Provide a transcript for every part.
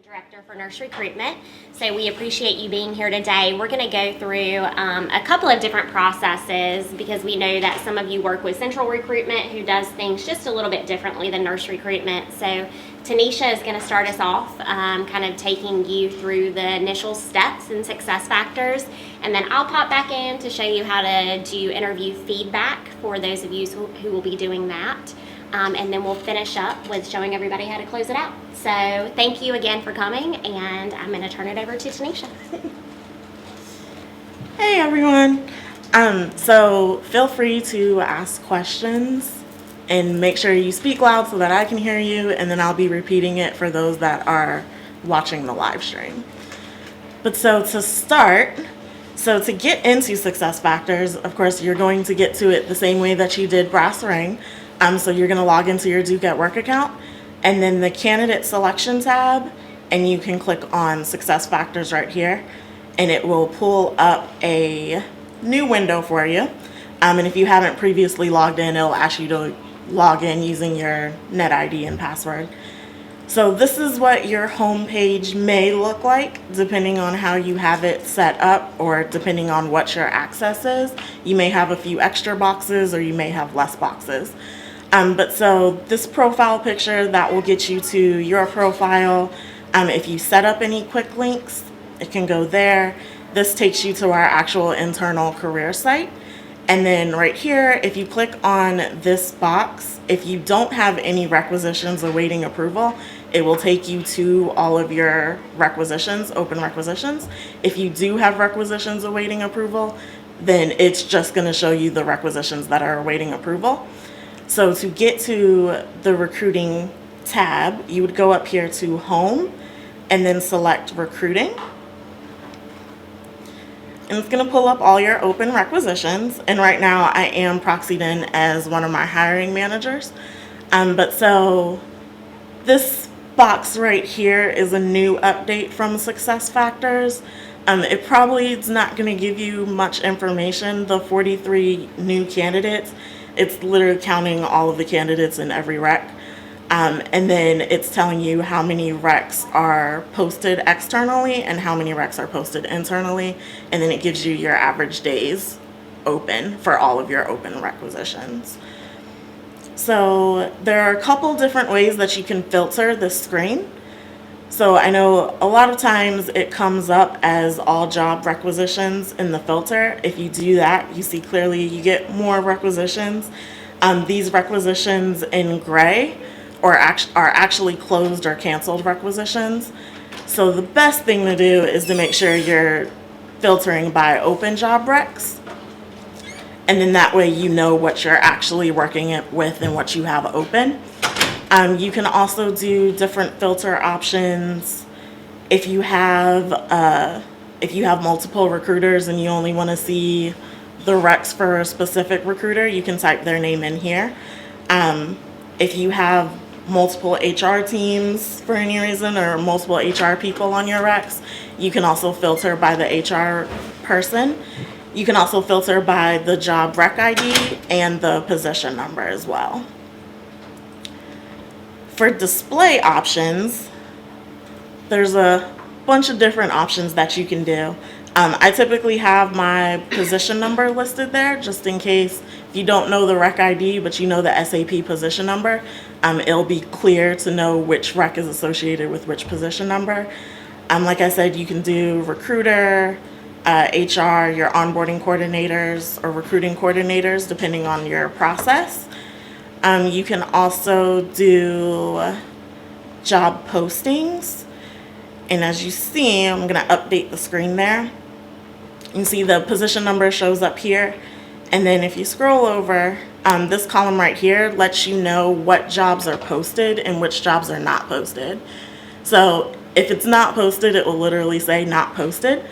Director for Nursery Treatment. So we appreciate you being here today. We're going to go through a couple of different processes because we know that some of you work with central recruitment who does things just a little bit differently than nursery recruitment. So Tanisha is going to start us off kind of taking you through the initial steps and success factors, and then I'll pop back in to show you how to do interview feedback for those of you who will be doing that. And then we'll finish up with showing everybody how to close it out. So thank you again for coming, and I'm going to turn it over to Tanisha. Hey everyone. So feel free to ask questions and make sure you speak loud so that I can hear you, and then I'll be repeating it for those that are watching the live stream. But so to start, to get into success factors, of course, you're going to get to it the same way that you did Brass Ring. So you're going to log into your Duke at Work account, and then the candidate selection tab, and you can click on success factors right here, and it will pull up a new window for you. And if you haven't previously logged in, it'll ask you to log in using your net ID and password. So this is what your home page may look like depending on how you have it set up, or depending on what your access is. You may have a few extra boxes, or you may have less boxes. But so this profile picture, that will get you to your profile. If you set up any quick links, it can go there. This takes you to our actual internal career site. And then right here, if you click on this box, if you don't have any requisitions awaiting approval, it will take you to all of your requisitions, open requisitions. If you do have requisitions awaiting approval, then it's just going to show you the requisitions that are awaiting approval. So to get to the recruiting tab, you would go up here to Home and then select Recruiting. And it's going to pull up all your open requisitions. And right now I am proxied in as one of my hiring managers. But so this box right here is a new update from Success Factors. It probably is not going to give you much information. The 43 new candidates, it's literally counting all of the candidates in every rec. And then it's telling you how many recs are posted externally and how many recs are posted internally. And then it gives you your average days open for all of your open requisitions. So there are a couple different ways that you can filter this screen. So I know a lot of times it comes up as all job requisitions in the filter. If you do that, you see clearly you get more requisitions. These requisitions in gray are actually closed or canceled requisitions. So the best thing to do is to make sure you're filtering by open job recs. And then that way you know what you're actually working with and what you have open. You can also do different filter options if you have multiple recruiters and you only want to see the recs for a specific recruiter. You can type their name in here. If you have multiple HR teams for any reason, or multiple HR people on your recs, you can also filter by the HR person. You can also filter by the job rec ID and the position number as well. For display options, there's a bunch of different options that you can do. I typically have my position number listed there just in case if you don't know the rec ID but you know the SAP position number, it'll be clear to know which rec is associated with which position number. Like I said, you can do recruiter, HR, your onboarding coordinators or recruiting coordinators depending on your process. You can also do job postings, and as you see, I'm going to update the screen there. You can see the position number shows up here, and then if you scroll over, this column right here lets you know what jobs are posted and which jobs are not posted. So if it's not posted, it will literally say not posted.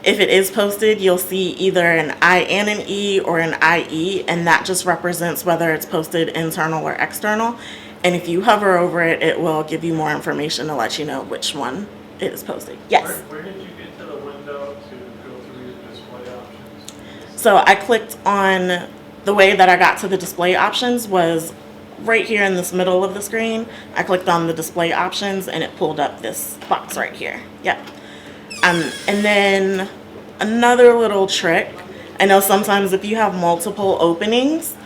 If it is posted, you'll see either an I and an E or an IE, and that just represents whether it's posted internal or external. And if you hover over it, it will give you more information to let you know which one it is posted. Yes? Where did you get to the window to go through your display options? So I clicked on, the way that I got to the display options was right here in this middle of the screen, I clicked on the display options and it pulled up this box right here. Yep. And then another little trick, I know sometimes if you have multiple openings,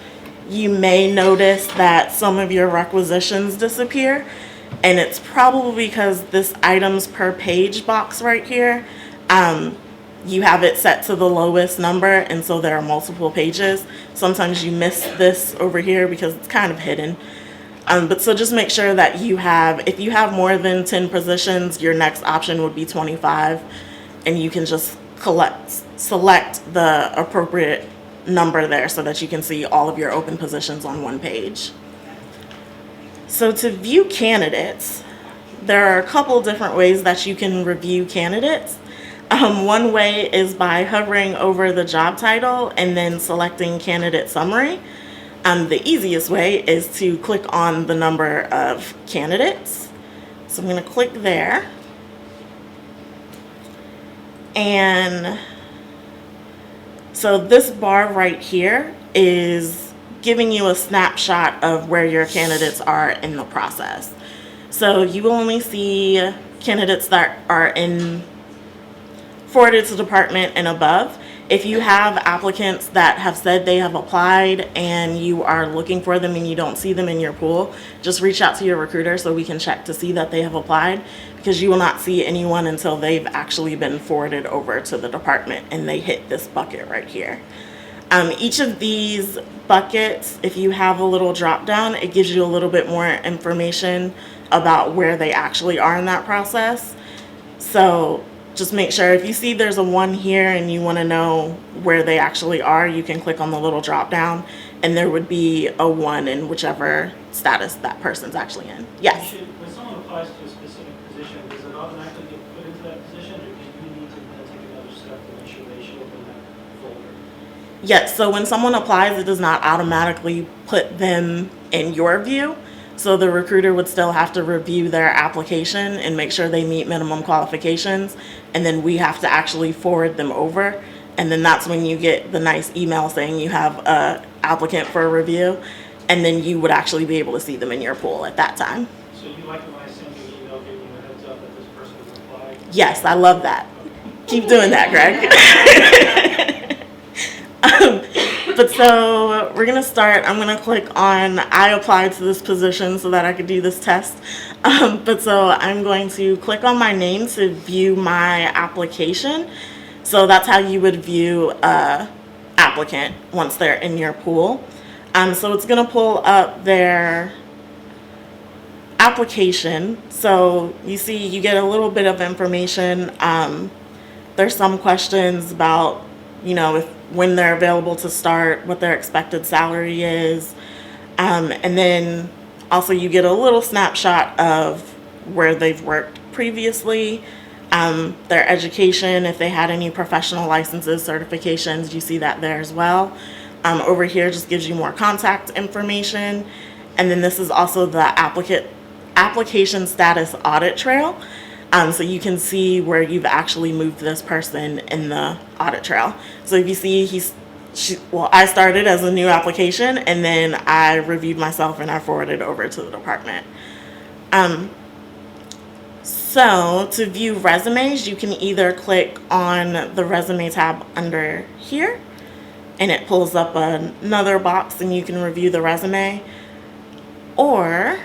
you may notice that some of your requisitions disappear, and it's probably because this items per page box right here, you have it set to the lowest number, and so there are multiple pages. Sometimes you miss this over here because it's kind of hidden. But so just make sure that if you have more than 10 positions, your next option would be 25, and you can just select the appropriate number there so that you can see all of your open positions on one page. So to view candidates, there are a couple different ways that you can review candidates. One way is by hovering over the job title and then selecting candidate summary. The easiest way is to click on the number of candidates. So I'm going to click there. And so this bar right here is giving you a snapshot of where your candidates are in the process. So you will only see candidates that are forwarded to department and above. If you have applicants that have said they have applied and you are looking for them and you don't see them in your pool, just reach out to your recruiter so we can check to see that they have applied, because you will not see anyone until they've actually been forwarded over to the department and they hit this bucket right here. Each of these buckets, if you have a little drop down, it gives you a little bit more information about where they actually are in that process. So just make sure if you see there's a 1 here and you want to know where they actually are, you can click on the little drop down and there would be a 1 in whichever status that person's actually in. Yes? When someone applies to a specific position, does it automatically get put into that position, or do you need to then take another step to make sure they show up in that folder? Yes, so when someone applies, it does not automatically put them in your view. So the recruiter would still have to review their application and make sure they meet minimum qualifications. And then we have to actually forward them over. And then that's when you get the nice email saying you have an applicant for a review. And then you would actually be able to see them in your pool at that time. So you like it when I send you an email giving you a heads up that this person has applied? Yes, I love that. Keep doing that, Greg. But so we're going to start. I'm going to click on I applied to this position so that I could do this test. But so I'm going to click on my name to view my application. So that's how you would view a applicant once they're in your pool. So it's going to pull up their application. So you see you get a little bit of information. There's some questions about, when they're available to start, what their expected salary is. And then also you get a little snapshot of where they've worked previously, their education, if they had any professional licenses, certifications, you see that there as well. Over here just gives you more contact information. And then this is also the application status audit trail. So you can see where you've actually moved this person in the audit trail. So if you see I started as a new application and then I reviewed myself and I forwarded over to the department. So to view resumes, you can either click on the resume tab under here and it pulls up another box and you can review the resume, or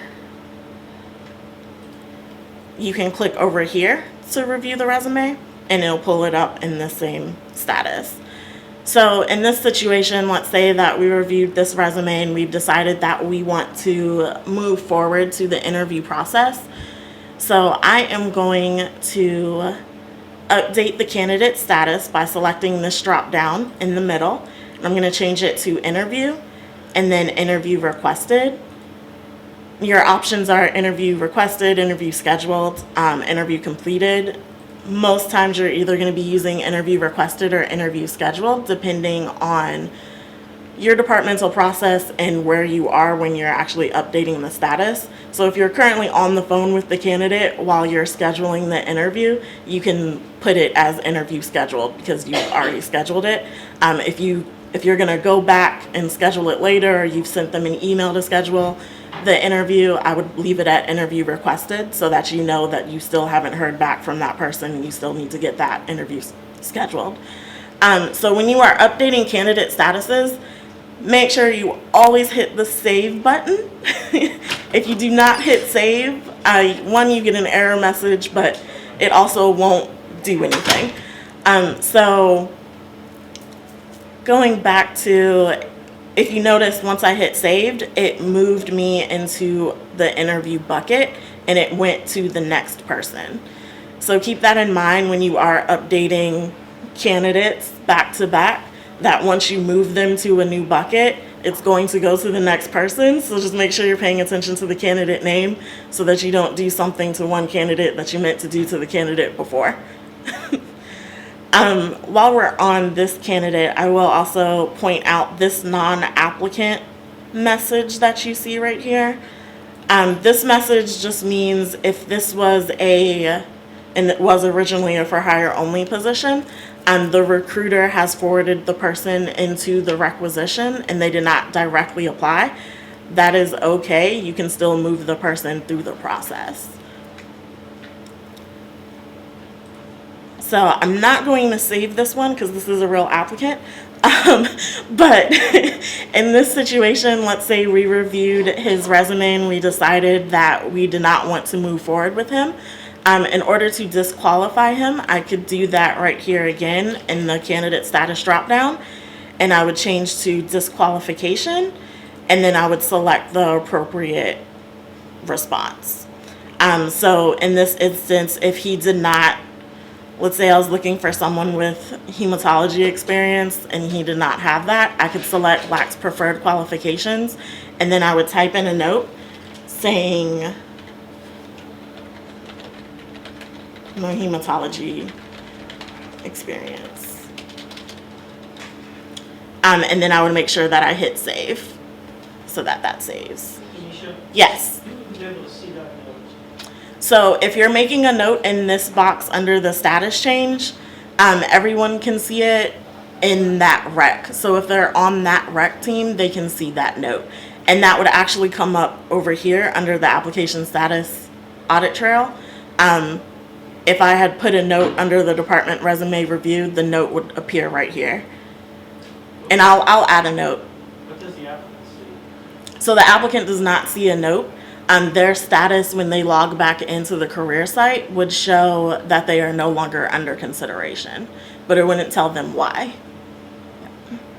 you can click over here to review the resume and it'll pull it up in the same status. So in this situation, let's say that we reviewed this resume and we've decided that we want to move forward to the interview process. So I am going to update the candidate status by selecting this drop down in the middle. I'm going to change it to interview and then interview requested. Your options are interview requested, interview scheduled, interview completed. Most times you're either going to be using interview requested or interview scheduled, depending on your departmental process and where you are when you're actually updating the status. So if you're currently on the phone with the candidate while you're scheduling the interview, you can put it as interview scheduled because you've already scheduled it. If you're going to go back and schedule it later, or you've sent them an email to schedule the interview, I would leave it at interview requested so that you know that you still haven't heard back from that person and you still need to get that interview scheduled. So when you are updating candidate statuses, make sure you always hit the save button. If you do not hit save, one, you get an error message, but it also won't do anything. So going back to, if you notice, once I hit saved, it moved me into the interview bucket and it went to the next person. So keep that in mind when you are updating candidates back to back, that once you move them to a new bucket, it's going to go to the next person. So just make sure you're paying attention to the candidate name so that you don't do something to one candidate that you meant to do to the candidate before. While we're on this candidate, I will also point out this non-applicant message that you see right here. This message just means if this was and it was originally a for hire only position, the recruiter has forwarded the person into the requisition and they did not directly apply, that is okay. You can still move the person through the process. So I'm not going to save this one because this is a real applicant. But in this situation, let's say we reviewed his resume and we decided that we did not want to move forward with him. In order to disqualify him, I could do that right here again in the candidate status dropdown, and I would change to disqualification, and then I would select the appropriate response. So in this instance, if he did not, let's say I was looking for someone with hematology experience and he did not have that, I could select lacks preferred qualifications, and then I would type in a note saying no hematology experience. And then I would make sure that I hit save so that that saves. Tanisha, Yes. you would be able to see that note. So if you're making a note in this box under the status change, everyone can see it in that rec. So if they're on that rec team, they can see that note. And that would actually come up over here under the application status audit trail. If I had put a note under the department resume review, the note would appear right here. And I'll add a note. What does the applicant see? So the applicant does not see a note. Their status when they log back into the career site would show that they are no longer under consideration, but it wouldn't tell them why.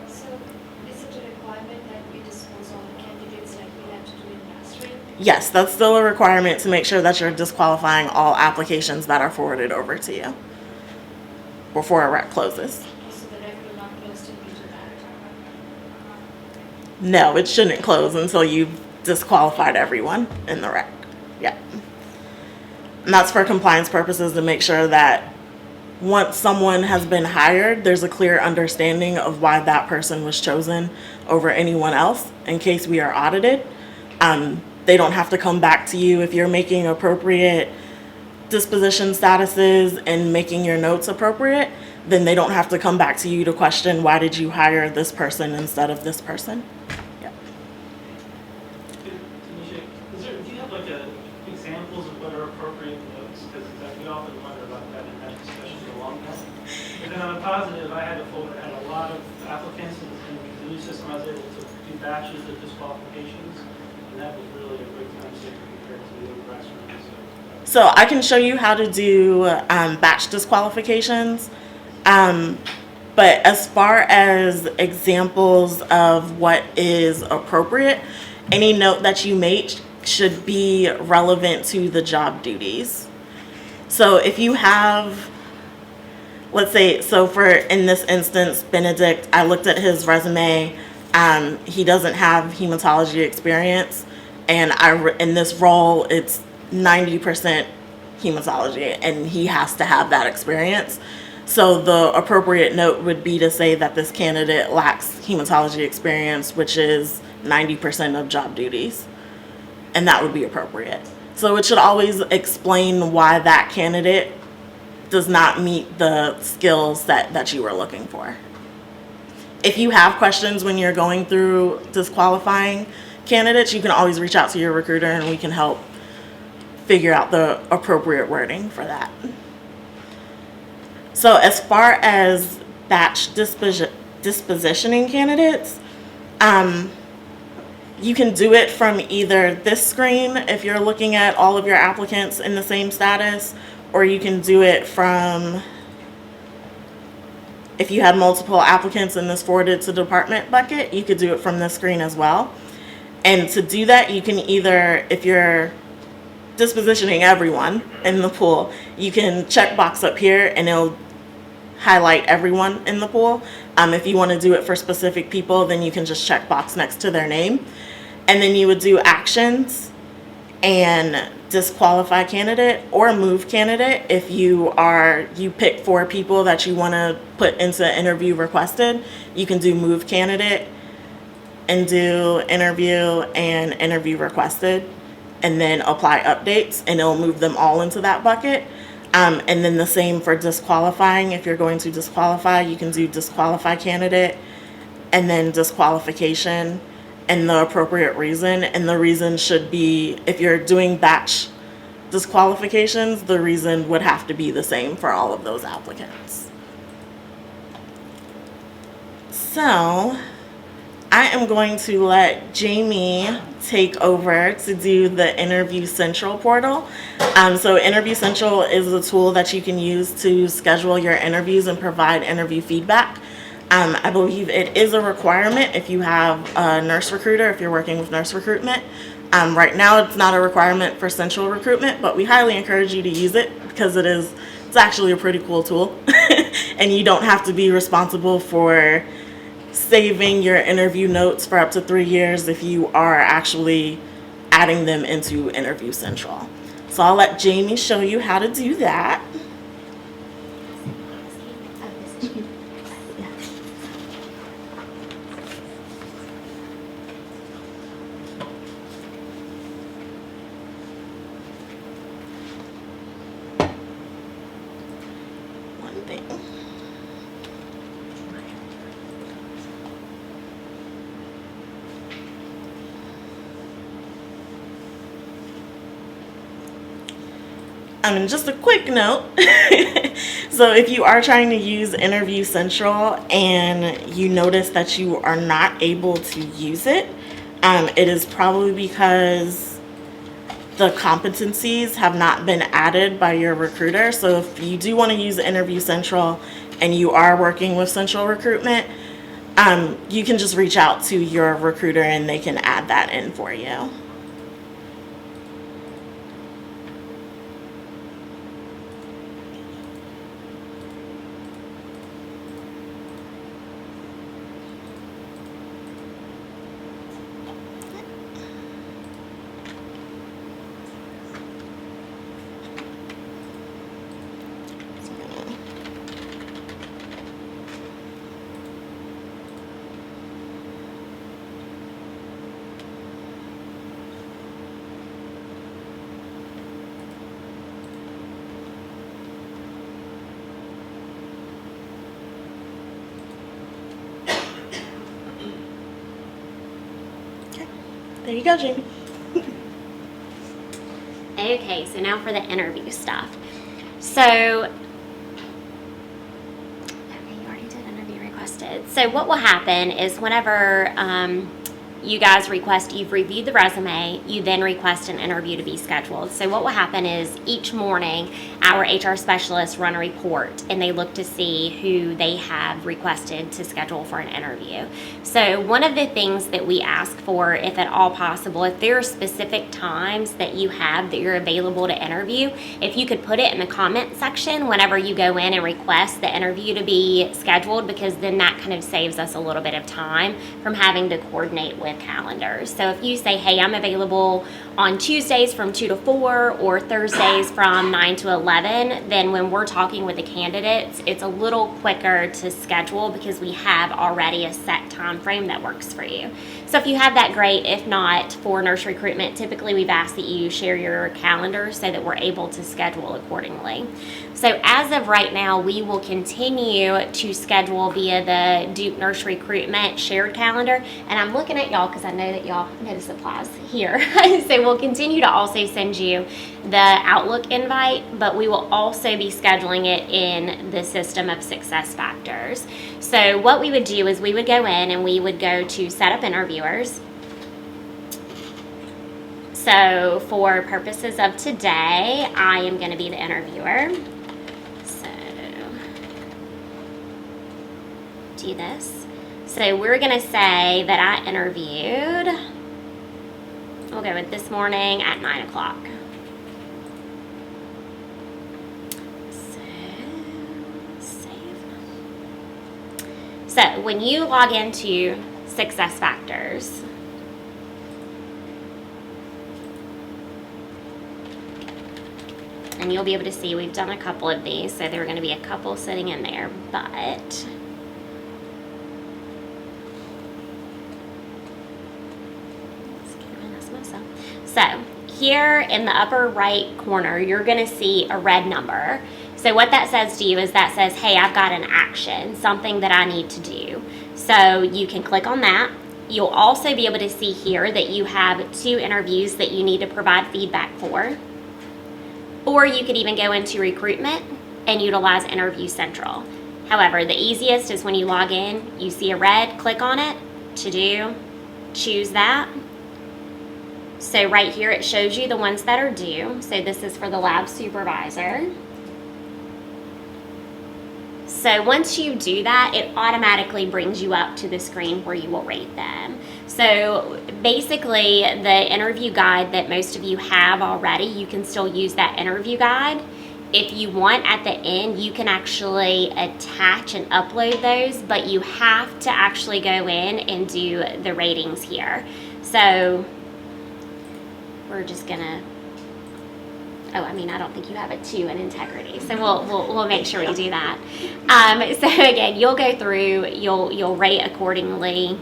So is it a requirement that we dispose all the candidates like we have to do in Nursery? Yes, that's still a requirement to make sure that you're disqualifying all applications that are forwarded over to you before a rec closes. So the rec will not close till we do that? No, it shouldn't close until you've disqualified everyone in the rec. Yeah. And that's for compliance purposes, to make sure that once someone has been hired, there's a clear understanding of why that person was chosen over anyone else in case we are audited. They don't have to come back to you if you're making appropriate disposition statuses and making your notes appropriate, then they don't have to come back to you to question why did you hire this person instead of this person. Yeah. Tanisha, do you have like examples of what are appropriate notes? Because we often wonder about that and have discussions for a long time. But then on a positive, I had a folder that had a lot of applicants, and with the new system, I was able to do batches of disqualifications, and that was really a great time saver compared to the old classroom. So I can show you how to do batch disqualifications. But as far as examples of what is appropriate, any note that you make should be relevant to the job duties. So if you have, let's say, so for in this instance, Benedict, I looked at his resume. He doesn't have hematology experience, and in this role, it's 90% hematology, and he has to have that experience. So the appropriate note would be to say that this candidate lacks hematology experience, which is 90% of job duties, and that would be appropriate. So it should always explain why that candidate does not meet the skills that you were looking for. If you have questions when you're going through disqualifying candidates, you can always reach out to your recruiter and we can help figure out the appropriate wording for that. So as far as batch dispositioning candidates, you can do it from either this screen if you're looking at all of your applicants in the same status, or you can do it from, if you had multiple applicants in this forwarded to department bucket, you could do it from this screen as well. And to do that, you can either, if you're dispositioning everyone in the pool, you can check box up here and it'll highlight everyone in the pool. If you want to do it for specific people, then you can just check box next to their name. And then you would do actions and disqualify candidate or move candidate. If you pick 4 people that you want to put into interview requested, you can do move candidate and do interview and interview requested, and then apply updates, and it'll move them all into that bucket. And then the same for disqualifying. If you're going to disqualify, you can do disqualify candidate and then disqualification and the appropriate reason. And the reason should be, if you're doing batch disqualifications, the reason would have to be the same for all of those applicants. So I am going to let Jamie take over to do the Interview Central portal. So Interview Central is a tool that you can use to schedule your interviews and provide interview feedback. I believe it is a requirement if you have a nurse recruiter, if you're working with nurse recruitment. Right now it's not a requirement for central recruitment, but we highly encourage you to use it because it's actually a pretty cool tool. And you don't have to be responsible for saving your interview notes for up to 3 years if you are actually adding them into Interview Central. So I'll let Jamie show you how to do that. One thing. And just a quick note, so if you are trying to use Interview Central and you notice that you are not able to use it, it is probably because the competencies have not been added by your recruiter. So if you do want to use Interview Central and you are working with central recruitment, you can just reach out to your recruiter and they can add that in for you. There you go, Jamie. Okay, so now for the interview stuff. So, okay, you already did interview requested. So what will happen is whenever you guys request, you've reviewed the resume, you then request an interview to be scheduled. So what will happen is each morning our HR specialists run a report and they look to see who they have requested to schedule for an interview. So one of the things that we ask for, if at all possible, if there are specific times that you have that you're available to interview, if you could put it in the comment section whenever you go in and request the interview to be scheduled, because then that kind of saves us a little bit of time from having to coordinate with calendars. So if you say, hey, I'm available on Tuesdays from 2 to 4 or Thursdays from 9 to 11, then when we're talking with the candidates, it's a little quicker to schedule because we have already a set time frame that works for you. So if you have that, great. If not, for nursery recruitment, typically we've asked that you share your calendar so that we're able to schedule accordingly. So as of right now, we will continue to schedule via the Duke Nursery Recruitment shared calendar. And I'm looking at y'all because I know that y'all know the supplies here. So we'll continue to also send you the Outlook invite, but we will also be scheduling it in the system of success factors. So what we would do is we would go in and we would go to set up interviewers. So for purposes of today, I am going to be the interviewer. So do this. So we're going to say that I interviewed, we'll go with this morning at 9 o'clock. So when you log into Success Factors, and you'll be able to see we've done a couple of these, so there are going to be a couple sitting in there, but so here in the upper right corner, you're going to see a red number. So what that says to you is that says, hey, I've got an action, something that I need to do. So you can click on that. You'll also be able to see here that you have 2 interviews that you need to provide feedback for. Or you could even go into recruitment and utilize Interview Central. However, the easiest is when you log in, you see a red, click on it, to do, choose that. So right here it shows you the ones that are due. So this is for the lab supervisor. So once you do that, it automatically brings you up to the screen where you will rate them. So basically, the interview guide that most of you have already, you can still use that interview guide. If you want, at the end, you can actually attach and upload those, but you have to actually go in and do the ratings here. So we're just gonna, I don't think you have it too in integrity, so we'll make sure we do that. So again, you'll go through, you'll rate accordingly,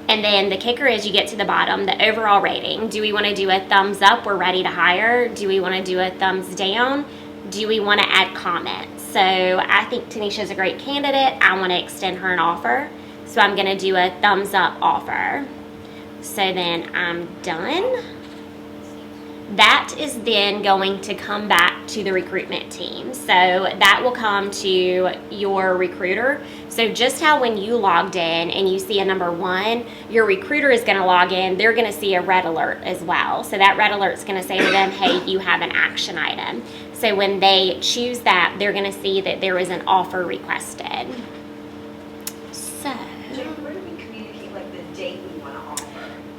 and then the kicker is you get to the bottom, the overall rating. Do we want to do a thumbs up? We're ready to hire. Do we want to do a thumbs down? Do we want to add comments? So I think Tanisha's a great candidate. I want to extend her an offer, so I'm going to do a thumbs up offer. So then I'm done. That is then going to come back to the recruitment team. So that will come to your recruiter. So just how when you logged in and you see a number 1, your recruiter is going to log in. They're going to see a red alert as well. So that red alert is going to say to them, hey, you have an action item. So when they choose that, they're going to see that there is an offer requested. So Jen, where do we communicate like the date we want to offer?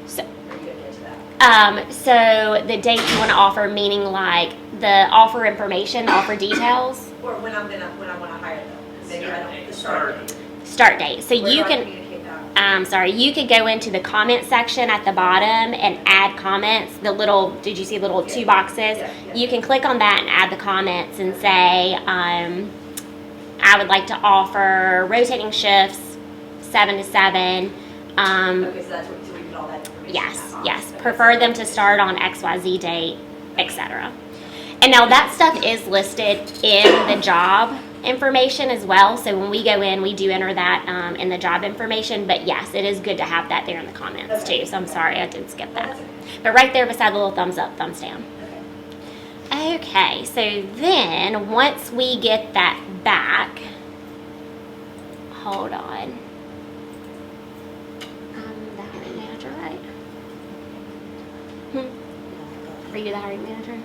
So, Are you going to get to that? so the date you want to offer, meaning like the offer information, offer details, Or when I want to hire them? Maybe I don't, the start date. start date. So Where you do I can, communicate that? you could go into the comment section at the bottom and add comments. The little, did you see little 2 boxes? Yeah. You can click on that and add the comments and say, I would like to offer rotating shifts, 7 to 7. Okay, so that's what, so we put all that information in Yes, that box. yes. Okay, Prefer so- them to start on XYZ date, etc. And now that stuff is listed in the job information as well. So when we go in, we do enter that in the job information. But yes, it is good to have that there in the comments too. So I'm sorry I did skip that. But right there beside the little thumbs up, thumbs down. Okay, so then once we get that back, hold on. I'm the hiring manager, right? Are you the hiring manager?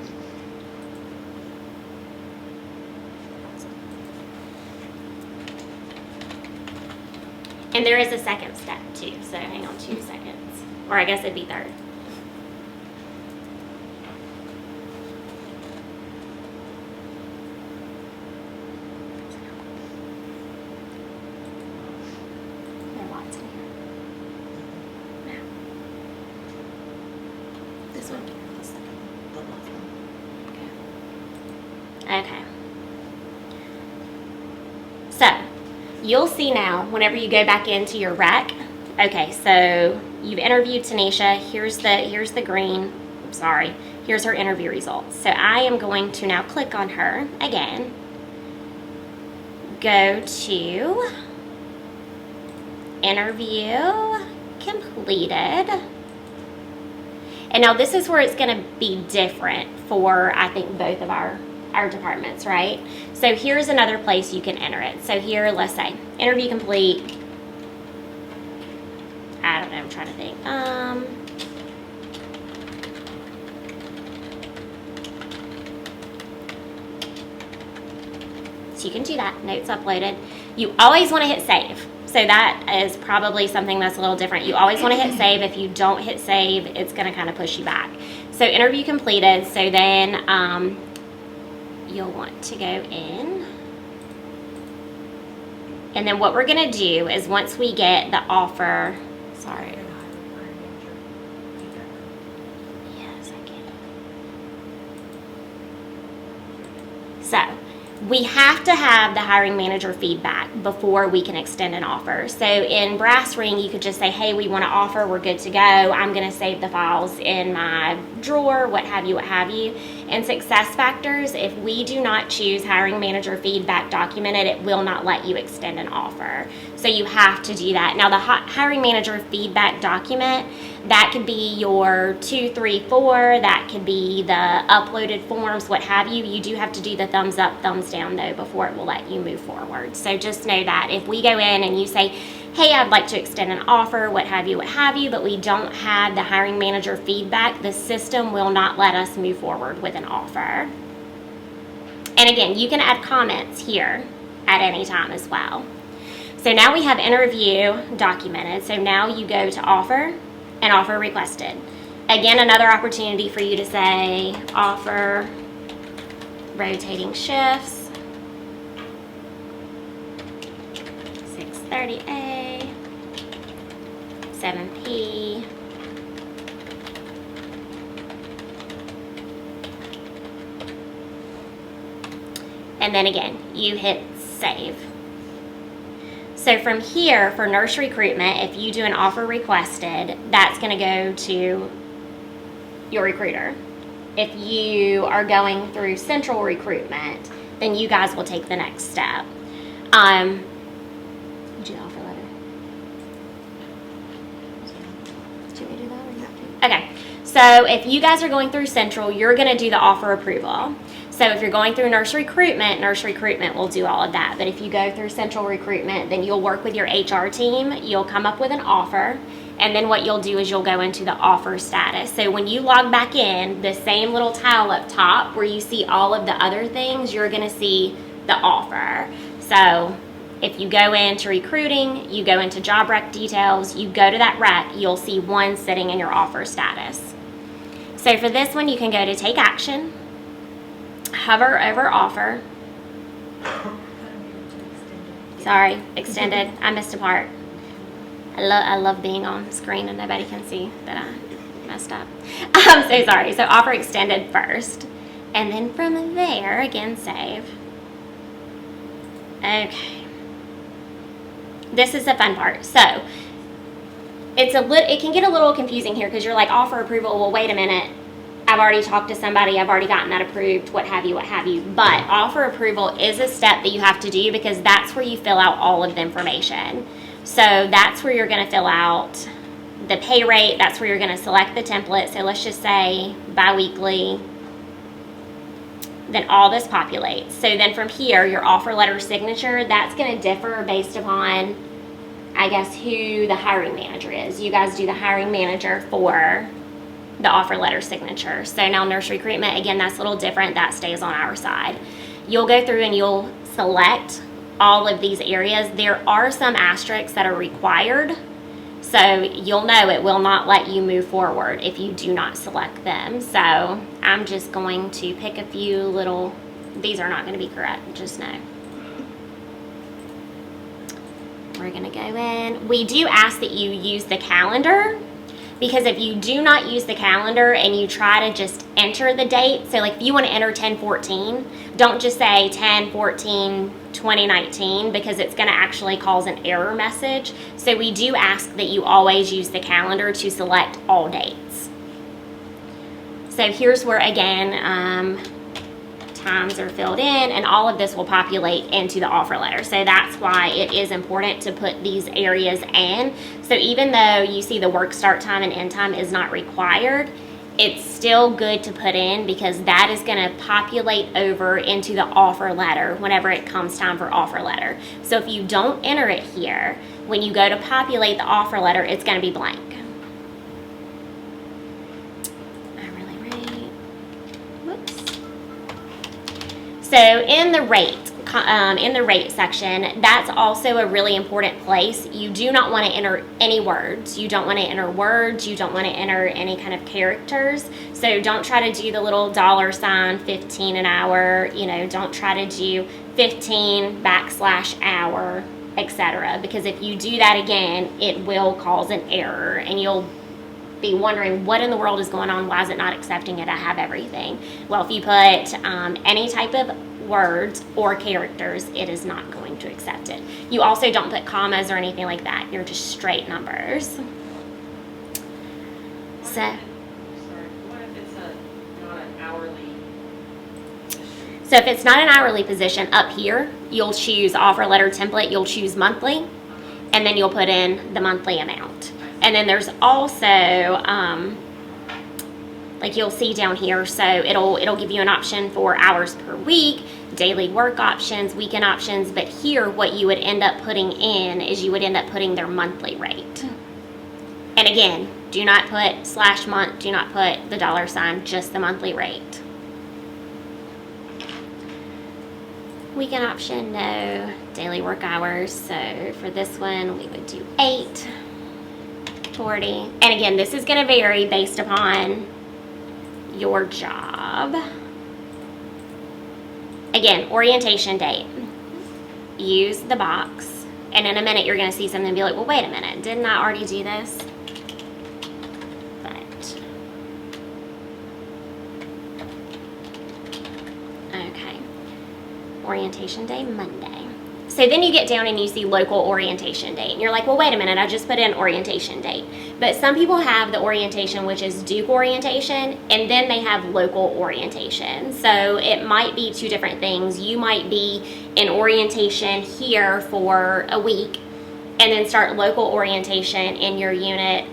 And there is a second step too, so hang on 2 seconds. Or I guess it'd be third. There are lots in here. Now. This one? Okay. So, you'll see now, whenever you go back into your rec, Okay, so you've interviewed Tanisha. Here's the green. Sorry. Here's her interview results. So I am going to now click on her again. Go to interview completed. And now this is where it's going to be different for, I think, both of our departments, right? So here's another place you can enter it. So here, let's say, interview complete. I don't know, I'm trying to think. So you can do that, notes uploaded. You always want to hit save. So that is probably something that's a little different. You always want to hit save. If you don't hit save, it's going to kind of push you back. So interview completed. So then you'll want to go in. And then what we're going to do is once we get the offer, sorry. Yes, I can. So we have to have the hiring manager feedback before we can extend an offer. So in Brass Ring, you could just say, hey, we want to offer, we're good to go. I'm going to save the files in my drawer, what have you. In SuccessFactors, if we do not choose hiring manager feedback documented, it will not let you extend an offer. So you have to do that. Now the hiring manager feedback document, that could be your 2, 3, 4, that could be the uploaded forms, what have you. You do have to do the thumbs up, thumbs down though before it will let you move forward. So just know that if we go in and you say, hey, I'd like to extend an offer, what have you, but we don't have the hiring manager feedback, the system will not let us move forward with an offer. And again, you can add comments here at any time as well. So now we have interview documented. So now you go to offer and offer requested. Again, another opportunity for you to say offer rotating shifts, 6:30 A, 7 P. And then again, you hit save. So from here, for Nursery Recruitment, if you do an offer requested, that's going to go to your recruiter. If you are going through Central Recruitment, then you guys will take the next step. Do the offer letter. Should we do that or not? Okay. So if you guys are going through Central, you're going to do the offer approval. So if you're going through Nursery Recruitment will do all of that. But if you go through Central Recruitment, then you'll work with your HR team. You'll come up with an offer. And then what you'll do is you'll go into the offer status. So when you log back in, the same little tile up top where you see all of the other things, you're going to see the offer. So if you go into recruiting, you go into job rec details, you go to that rec, you'll see one sitting in your offer status. So for this one, you can go to take action, hover over offer. Sorry, extended. I missed a part. I love being on screen and nobody can see that I messed up. I'm so sorry. So offer extended first. And then from there, again, save. Okay. This is the fun part. So it can get a little confusing here because you're like, offer approval, well, wait a minute. I've already talked to somebody, I've already gotten that approved, what have you. But offer approval is a step that you have to do because that's where you fill out all of the information. So that's where you're going to fill out the pay rate. That's where you're going to select the template. So let's just say biweekly. Then all this populates. So then from here, your offer letter signature, that's going to differ based upon, I guess, who the hiring manager is. You guys do the hiring manager for the offer letter signature. So now Nursery Treatment, again, that's a little different. That stays on our side. You'll go through and you'll select all of these areas. There are some asterisks that are required, so you'll know it will not let you move forward if you do not select them. So I'm just going to pick a few little, these are not going to be correct, just know. We're going to go in. We do ask that you use the calendar. Because if you do not use the calendar and you try to just enter the date, so like if you want to enter 10/14, don't just say 10/14/2019 because it's going to actually cause an error message. So we do ask that you always use the calendar to select all dates. So here's where, again, times are filled in, and all of this will populate into the offer letter. So that's why it is important to put these areas in. So even though you see the work start time and end time is not required, it's still good to put in because that is going to populate over into the offer letter whenever it comes time for offer letter. So if you don't enter it here, when you go to populate the offer letter, it's going to be blank. So in the rate section, that's also a really important place. You do not want to enter any words. You don't want to enter words. You don't want to enter any kind of characters. So don't try to do the little $, 15 an hour. You know, don't try to do 15/hour, etc. Because if you do that again, it will cause an error, and you'll be wondering what in the world is going on. Why is it not accepting it? I have everything. Well, if you put any type of words or characters, it is not going to accept it. You also don't put commas or anything like that. You're just straight numbers. So, What if it's not an hourly? so if it's not an hourly position, up here, you'll choose offer letter template, you'll choose monthly, and then you'll put in the monthly amount. And then there's also, like you'll see down here, so it'll give you an option for hours per week, daily work options, weekend options, but here what you would end up putting in is you would end up putting their monthly rate. And again, do not put /month, do not put the $, just the monthly rate. Weekend option, no. Daily work hours, so for this one we would do 8, 40. And again, this is going to vary based upon your job. Again, orientation date. Use the box. And in a minute, you're going to see something and be like, well, wait a minute. Didn't I already do this? But, okay. Orientation day, Monday. So then you get down and you see local orientation date. And you're like, well, wait a minute, I just put in orientation date. But some people have the orientation, which is Duke orientation, and then they have local orientation. So it might be two different things. You might be in orientation here for a week and then start local orientation in your unit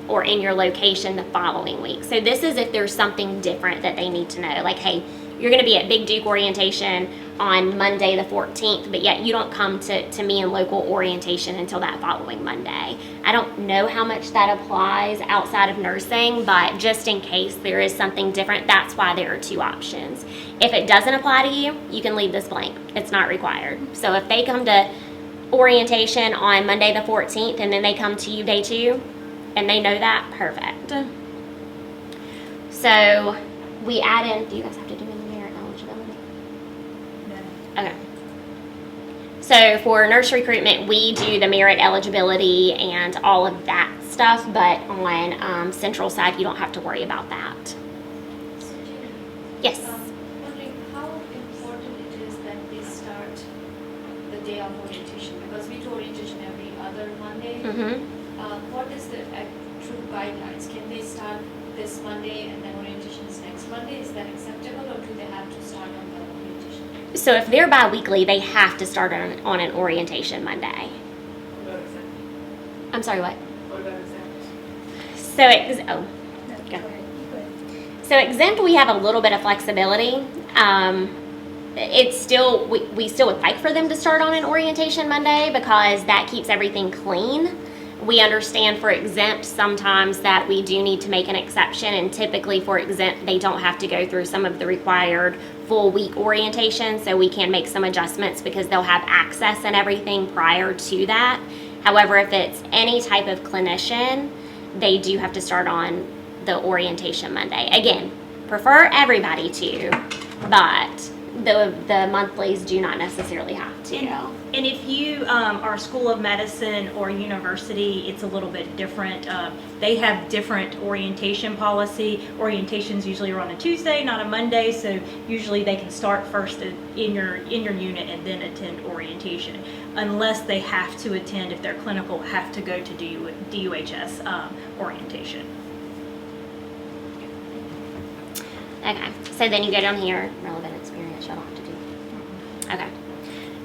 or in your location the following week. So this is if there's something different that they need to know. Like, hey, you're going to be at Big Duke orientation on Monday the 14th, but yet you don't come to me in local orientation until that following Monday. I don't know how much that applies outside of nursing, but just in case there is something different, that's why there are two options. If it doesn't apply to you, you can leave this blank. It's not required. So if they come to orientation on Monday the 14th and then they come to you day 2 and they know that, perfect. So we add in, do you guys have to do any merit eligibility? No. Okay. So for nursery recruitment, we do the merit eligibility and all of that stuff, but on central side, you don't have to worry about that. So, Jenny, Yes. wondering how important it is that they start the day of orientation, because we do orientation every other Monday. Mm-hmm. What is the true guidelines? Can they start this Monday and then orientation is next Monday? Is that acceptable, or do they have to start on the orientation? So if they're bi-weekly, they have to start on an orientation Monday. What about examples? I'm sorry, what? What about examples? So go. So exempt, we have a little bit of flexibility. It's still, we still would like for them to start on an orientation Monday because that keeps everything clean. We understand for exempt sometimes that we do need to make an exception, and typically for exempt, they don't have to go through some of the required full week orientation, so we can make some adjustments because they'll have access and everything prior to that. However, if it's any type of clinician, they do have to start on the orientation Monday. Again, prefer everybody to, but The monthlies do not necessarily have to. And if you are a school of medicine or university, it's a little bit different. They have different orientation policy. Orientations usually are on a Tuesday, not a Monday, so usually they can start first in your unit and then attend orientation, unless they have to attend, if they're clinical, have to go to DUHS orientation. Okay, so then you go down here, relevant experience, you'll have to do. Okay.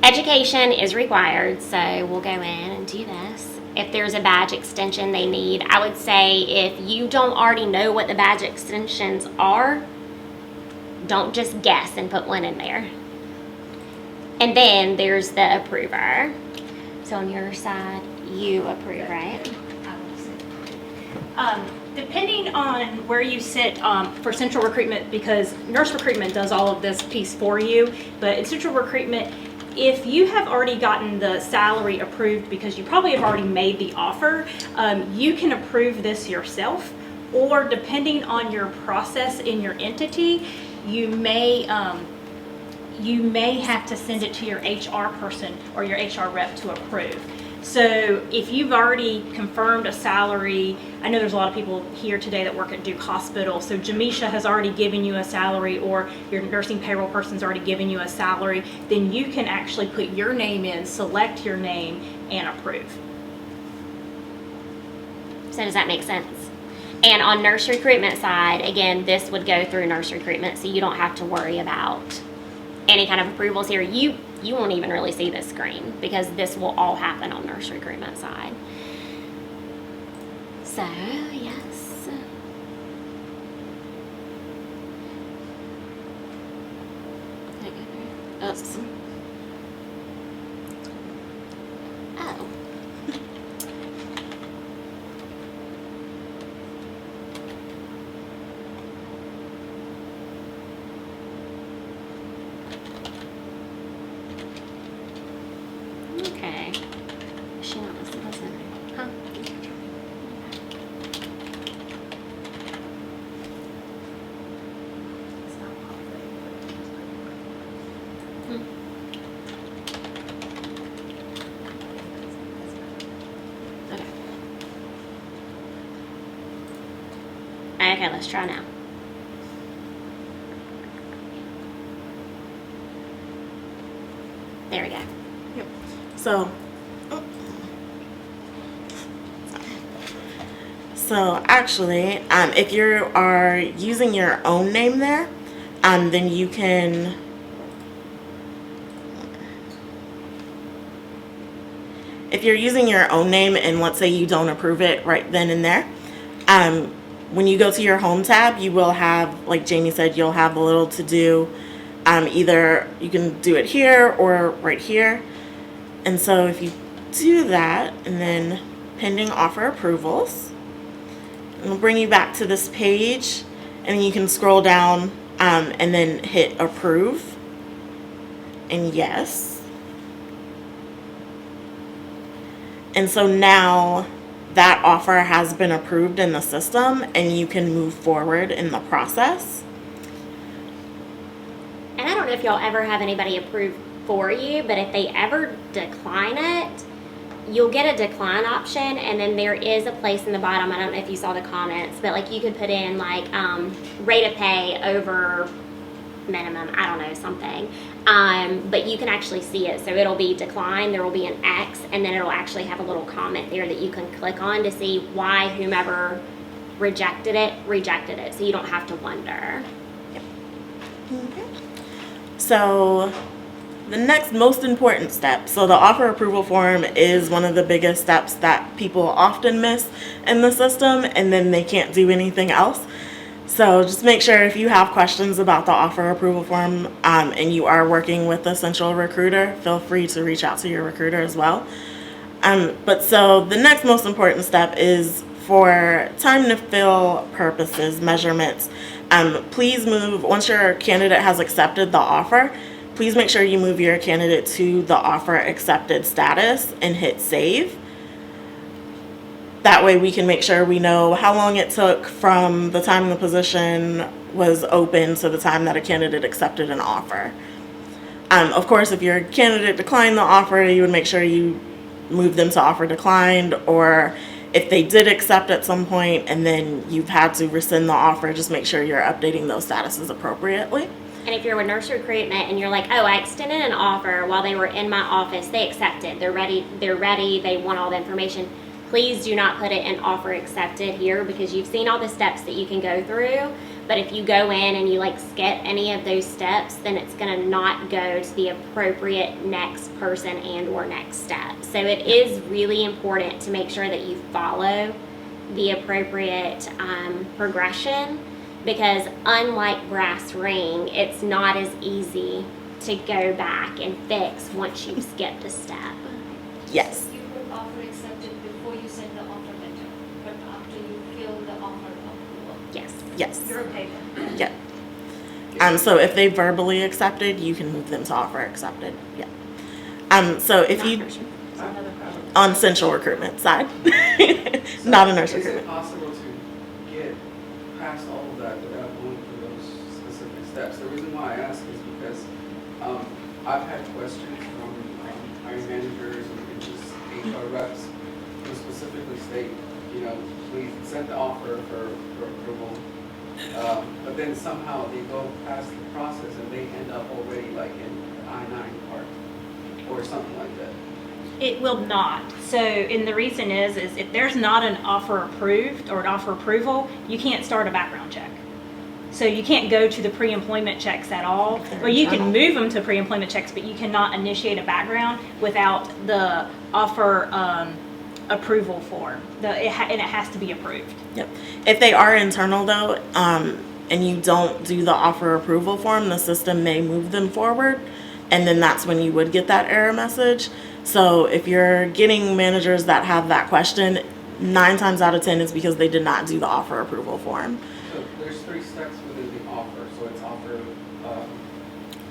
Education is required, so we'll go in and do this. If there's a badge extension they need, I would say if you don't already know what the badge extensions are, don't just guess and put one in there. And then there's the approver. So on your side, you approve, right? Depending on where you sit for central recruitment, because nurse recruitment does all of this piece for you, but in central recruitment, if you have already gotten the salary approved because you probably have already made the offer, you can approve this yourself, or depending on your process in your entity, you may have to send it to your HR person or your HR rep to approve. So if you've already confirmed a salary, I know there's a lot of people here today that work at Duke Hospital, so Jamisha has already given you a salary, or your nursing payroll person's already given you a salary, then you can actually put your name in, select your name, and approve. So does that make sense? And on nurse recruitment side, again, this would go through nurse recruitment, so you don't have to worry about any kind of approvals here. You won't even really see this screen because this will all happen on nurse recruitment side. So, yes. Oops. Oh. Okay. She not listed as in, huh? Okay. Okay, let's try now. There we go. So actually, if you are using your own name there, then you can if you're using your own name and let's say you don't approve it right then and there, when you go to your home tab, you will have, like Jamie said, you'll have a little to do. Either you can do it here or right here. And so if you do that and then pending offer approvals, it'll bring you back to this page, and you can scroll down and then hit approve and yes. And so now that offer has been approved in the system and you can move forward in the process. And I don't know if y'all ever have anybody approve for you, but if they ever decline it, you'll get a decline option, and then there is a place in the bottom, I don't know if you saw the comments, but like you could put in like rate of pay over minimum, I don't know, something. But you can actually see it. So it'll be decline, there will be an X, and then it'll actually have a little comment there that you can click on to see why whomever rejected it, so you don't have to wonder. Okay. So the next most important step, so the offer approval form is one of the biggest steps that people often miss in the system, and then they can't do anything else. So just make sure if you have questions about the offer approval form and you are working with a central recruiter, feel free to reach out to your recruiter as well. But so the next most important step is for time to fill purposes, measurements. Please move, once your candidate has accepted the offer, please make sure you move your candidate to the offer accepted status and hit save. That way we can make sure we know how long it took from the time the position was open to the time that a candidate accepted an offer. Of course, if your candidate declined the offer, you would make sure you move them to offer declined, or if they did accept at some point and then you've had to rescind the offer, just make sure you're updating those statuses appropriately. And if you're with Nursery Recruitment and you're like, oh, I extended an offer while they were in my office, they accepted, they're ready, they want all the information, please do not put it in offer accepted here, because you've seen all the steps that you can go through. But if you go in and you like skip any of those steps, then it's gonna not go to the appropriate next person and or next step. So it is really important to make sure that you follow the appropriate progression, because unlike brass ring, it's not as easy to go back and fix once you've skipped a step. Yes. You would offer accepted before you send the offer letter, but after you fill the offer approval. Yes. Yes. You're okay then? Yep. So if they verbally accepted, you can move them to offer accepted. Yeah. So if you, on central recruitment side, not a nurse Is it recruitment. possible to get past all of that without going through those specific steps? The reason why I ask is because I've had questions from hiring managers and just HR reps who specifically state, you know, we sent the offer for approval, but then somehow they go past the process and they end up already like in the I-9 part or something like that. It will not. So, and the reason is if there's not an offer approved or an offer approval, you can't start a background check. So you can't go to the pre-employment checks at all. Well, you can move them to pre-employment checks, but you cannot initiate a background without the offer approval form. And it has to be approved. Yep. If they are internal though, and you don't do the offer approval form, the system may move them forward, and then that's when you would get that error message. So if you're getting managers that have that question, 9 times out of 10 is because they did not do the offer approval form. So there's 3 steps within the offer. So it's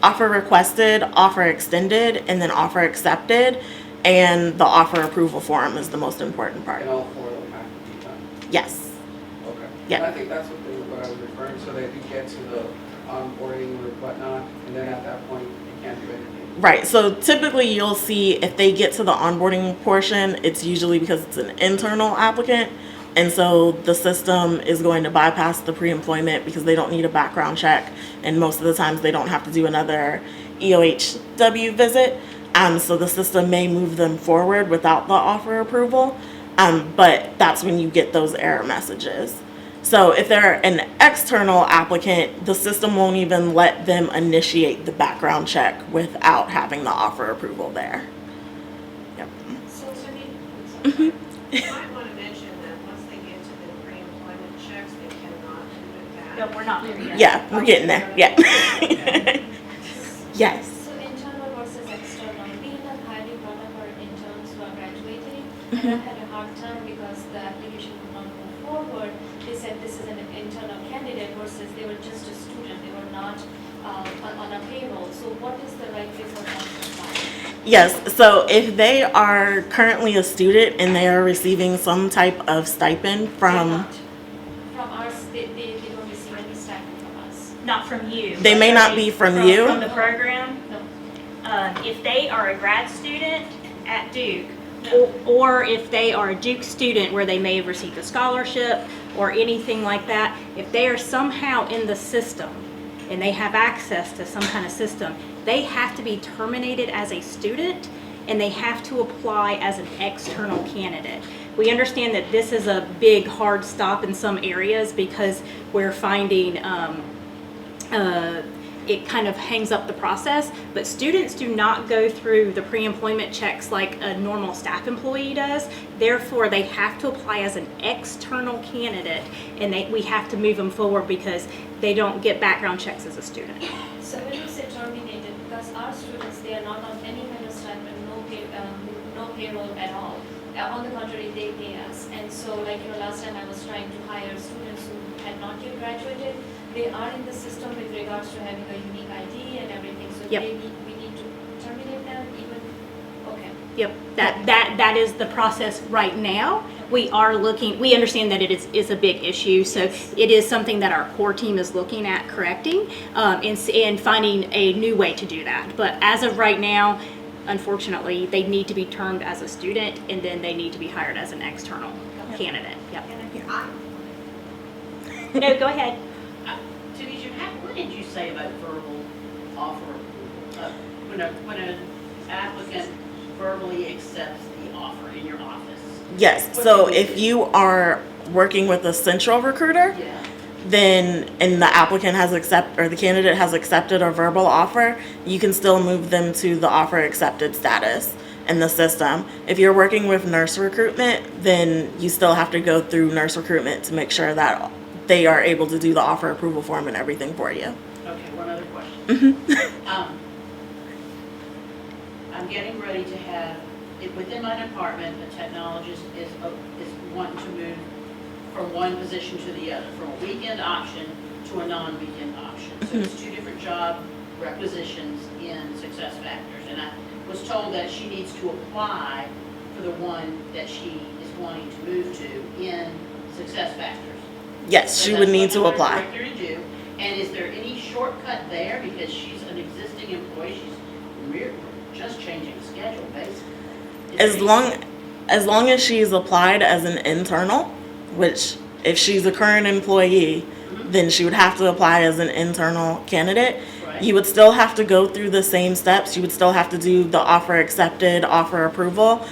Offer requested, offer extended, and then offer accepted, and the offer approval form is the most important part. and all 4 of them have to be done. Yes. Okay. Yeah. And I think that's what I was referring to, so that you get to the onboarding or whatnot, and then at that point, you can't do anything. Right. So typically you'll see if they get to the onboarding portion, it's usually because it's an internal applicant. And so the system is going to bypass the pre-employment because they don't need a background check. And most of the times they don't have to do another EOHW visit. So the system may move them forward without the offer approval. But that's when you get those error messages. So if they're an external applicant, the system won't even let them initiate the background check without having the offer approval there. Yep. So, Mhm. you might want to mention that once they get to the pre-employment checks, they cannot do it No, back. we're not there yet. Yeah, we're getting there. Yeah. Yes. So internal versus external, we end up hiring one of our interns who are graduating, and I had a hard time because the application would not move forward. They said this is an internal candidate versus they were just a student, they were not on a payroll. So what is the right way for them to apply? Yes. So if they are currently a student and they are receiving some type of stipend They're from, not. From ours, they don't receive any stipend from us. Not from you. They may not be from you. From the program. No. If they are a grad student at Duke, or if they are a Duke student where they may have received a scholarship or anything like that, if they are somehow in the system and they have access to some kind of system, they have to be terminated as a student and they have to apply as an external candidate. We understand that this is a big hard stop in some areas because we're finding it kind of hangs up the process, but students do not go through the pre-employment checks like a normal staff employee does. Therefore, they have to apply as an external candidate, and we have to move them forward because they don't get background checks as a student. So when you say terminated, because our students, they are not on any kind of stipend, no payroll at all. On the contrary, they pay us. And so like, last time I was trying to hire students who had not yet graduated, they are in the system with regards to having a unique ID and everything. So Yep. we need to terminate them even, okay. Yep, that is the process right now. we are looking, we understand that it is a big issue, so it is something that our core team is looking at correcting, and finding a new way to do that. But as of right now, unfortunately, they need to be termed as a student, and then they need to be hired as an external candidate. Yep. No, go ahead. Tanisha, what did you say about verbal offer? When an applicant verbally accepts the offer in your office? Yes, so if you are working with a central recruiter, Yeah. then, and the applicant has or the candidate has accepted a verbal offer, you can still move them to the offer accepted status in the system. If you're working with nurse recruitment, then you still have to go through nurse recruitment to make sure that they are able to do the offer approval form and everything for you. Okay, one other question. I'm getting ready to have, within my department, a technologist is wanting to move from one position to the other, from a weekend option to a non-weekend option. So it's two different job requisitions in SuccessFactors. And I was told that she needs to apply for the one that she is wanting to move to in SuccessFactors. Yes, So she that's would need what to I'm apply. gonna direct her to do. And is there any shortcut there, because she's an existing employee, we're just changing the schedule, basically. Is there As long as she's applied as an internal, which if she's a current employee, then she would have to apply as an internal candidate. Right. You would still have to go through the same steps. You would still have to do the offer accepted, offer approval,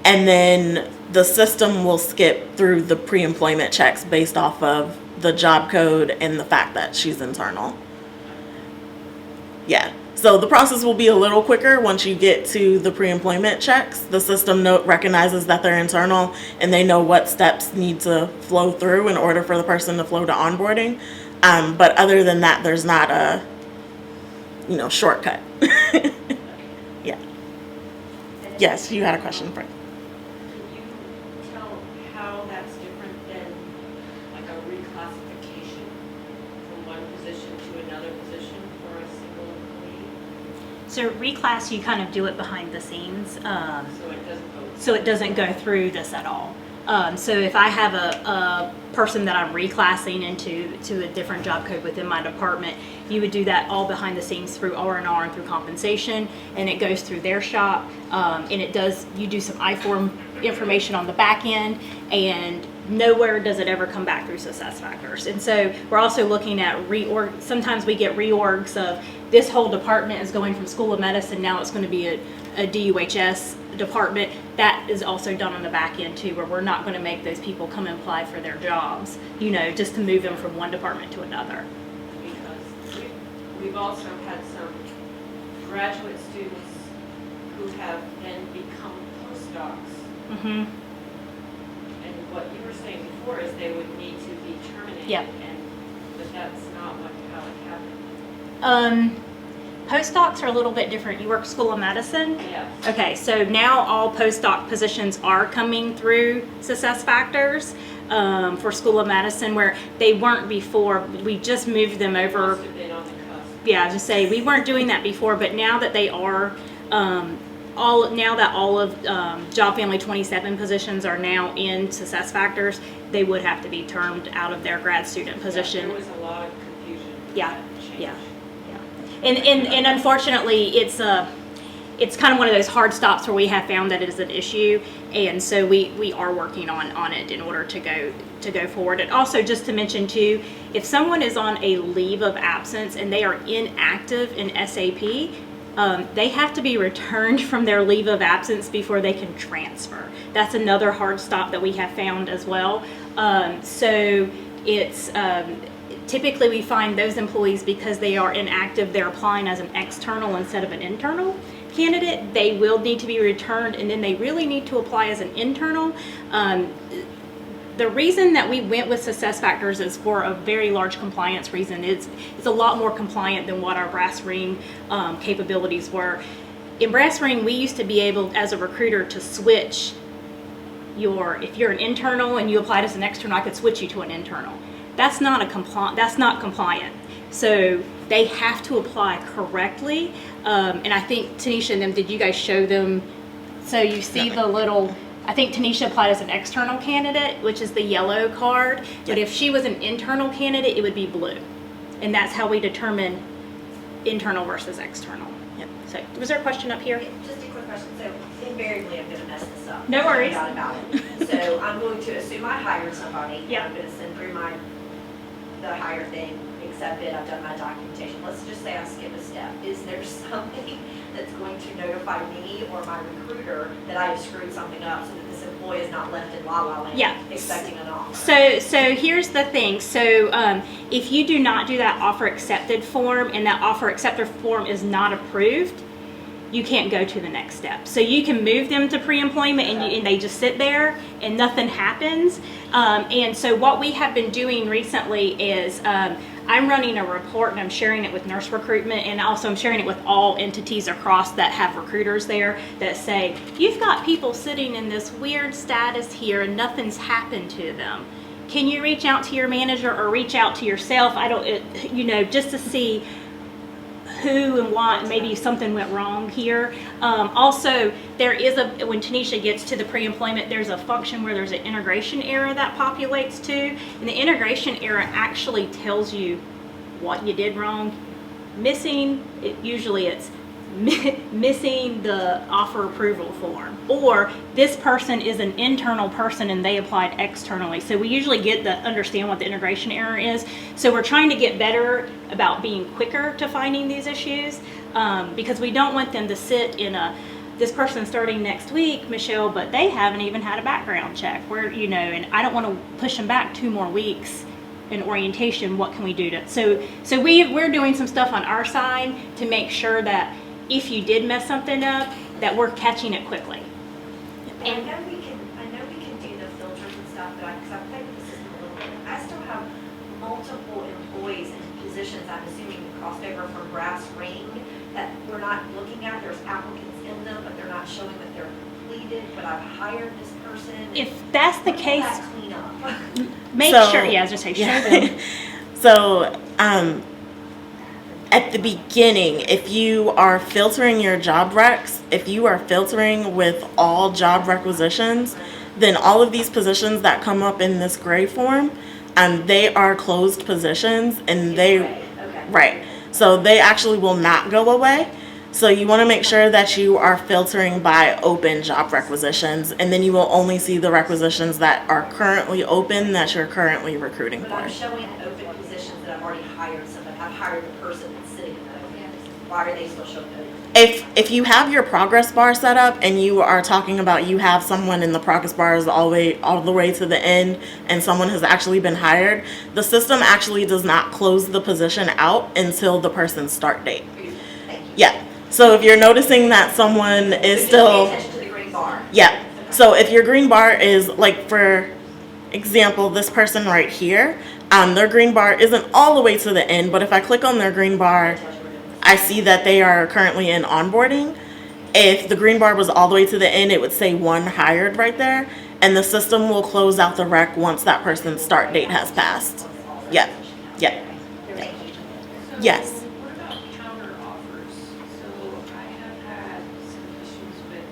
and then the system will skip through the pre-employment checks based off of the job code and the fact that she's internal. Yeah. So the process will be a little quicker once you get to the pre-employment checks. The system recognizes that they're internal and they know what steps need to flow through in order for the person to flow to onboarding. But other than that, there's not a, shortcut. Yeah. Yes, you had a question, Frank. Can you tell how that's different than like a reclassification from one position to another position for a single employee? So reclass, you kind of do it behind the scenes, So it doesn't go. so it doesn't go through this at all. So if I have a person that I'm reclassing into a different job code within my department, you would do that all behind the scenes through R&R and through compensation, and it goes through their shop, and you do some I-form information on the back end, and nowhere does it ever come back through SuccessFactors. And so we're also looking at reorg. Sometimes we get reorgs of this whole department is going from School of Medicine, now it's going to be a DUHS department. That is also done on the back end too, where we're not going to make those people come and apply for their jobs, just to move them from one department to another. Because we've also had some graduate students who have then become postdocs. Mm-hmm. And what you were saying before is they would need to be terminated. Yep. But that's not how it happened. Postdocs are a little bit different. You work School of Medicine? Yes. Okay, so now all postdoc positions are coming through SuccessFactors for School of Medicine, where they weren't before. We just moved them over. Must have been on the cusp. Yeah, just say we weren't doing that before, but now that they are, all of Job Family 27 positions are now in SuccessFactors, they would have to be termed out of their grad student position. There was a lot of confusion. with Yeah, that change. yeah. And unfortunately, it's kind of one of those hard stops where we have found that it is an issue, and so we are working on it in order to go forward. And also, just to mention too, if someone is on a leave of absence and they are inactive in SAP, they have to be returned from their leave of absence before they can transfer. That's another hard stop that we have found as well. So it's typically we find those employees, because they are inactive, they're applying as an external instead of an internal candidate. They will need to be returned, and then they really need to apply as an internal. The reason that we went with SuccessFactors is for a very large compliance reason. It's a lot more compliant than what our brass ring capabilities were. In brass ring, we used to be able, as a recruiter, to switch if you're an internal and you applied as an external, I could switch you to an internal. That's not compliant. So they have to apply correctly. And I think Tanisha and them, did you guys show them? So you see the little I think Tanisha applied as an external candidate, which is the yellow card. But if she was an internal candidate, it would be blue. And that's how we determine internal versus external. Yep. So, was there a question up here? Just a quick question. So invariably, I'm going to mess this up. No worries. No doubt about it. So I'm going to assume I hired somebody. Yeah. I'm going to send through the hire thing, accept it, I've done my documentation. Let's just say I skip a step. Is there something that's going to notify me or my recruiter that I have screwed something up so that this employee is not left in la-la land Yeah. expecting an offer? So here's the thing. So if you do not do that offer accepted form and that offer accepted form is not approved, you can't go to the next step. So you can move them to pre-employment and they just sit there and nothing happens. And so what we have been doing recently is I'm running a report and I'm sharing it with Nurse Recruitment, and also I'm sharing it with all entities across that have recruiters there that say, you've got people sitting in this weird status here and nothing's happened to them. Can you reach out to your manager or reach out to yourself? Just to see who and what, maybe something went wrong here. Also, there is when Tanisha gets to the pre-employment, there's a function where there's an integration error that populates too. And the integration error actually tells you what you did wrong. Usually it's missing the offer approval form, or this person is an internal person and they applied externally. So we usually understand what the integration error is. So we're trying to get better about being quicker to finding these issues, because we don't want them to sit in this person starting next week, Michelle, but they haven't even had a background check. And I don't want to push them back 2 more weeks in orientation. What can we do so we're doing some stuff on our side to make sure that if you did mess something up, that we're catching it quickly. And I know we can do the filters and stuff, but because I've played with the system a little bit, I still have multiple employees in positions, I'm assuming crossed over from brass ring, that we're not looking at. There's applicants in them, but they're not showing that they're completed, but I've hired this person. If that's the What will case, that clean up? make So- sure, yeah, just say, show Yeah. them. So, at the beginning, if you are filtering your job recs, if you are filtering with all job requisitions, then all of these positions that come up in this gray form, they are closed positions, and Okay. right. So they actually will not go away. So you want to make sure that you are filtering by open job requisitions, and then you will only see the requisitions that are currently open that you're currently recruiting But for. I'm showing open positions that I've already hired somebody. I've hired the person that's sitting in those. Why are they still showing open? If you have your progress bar set up and you are talking about you have someone in the progress bars all the way to the end and someone has actually been hired, the system actually does not close the position out until the person's start date. Thank you. Yeah. So if you're noticing that someone is So still, just pay attention to the green bar. yeah. So if your green bar is, like, for example, this person right here, their green bar isn't all the way to the end, but if I click on their green bar, I see that they are currently in onboarding. If the green bar was all the way to the end, it would say 1 hired right there, and the system will close out the rec once that person's start date has passed. Yep. Yep. Thank you. Yes. What about counter offers? So I have had some issues with,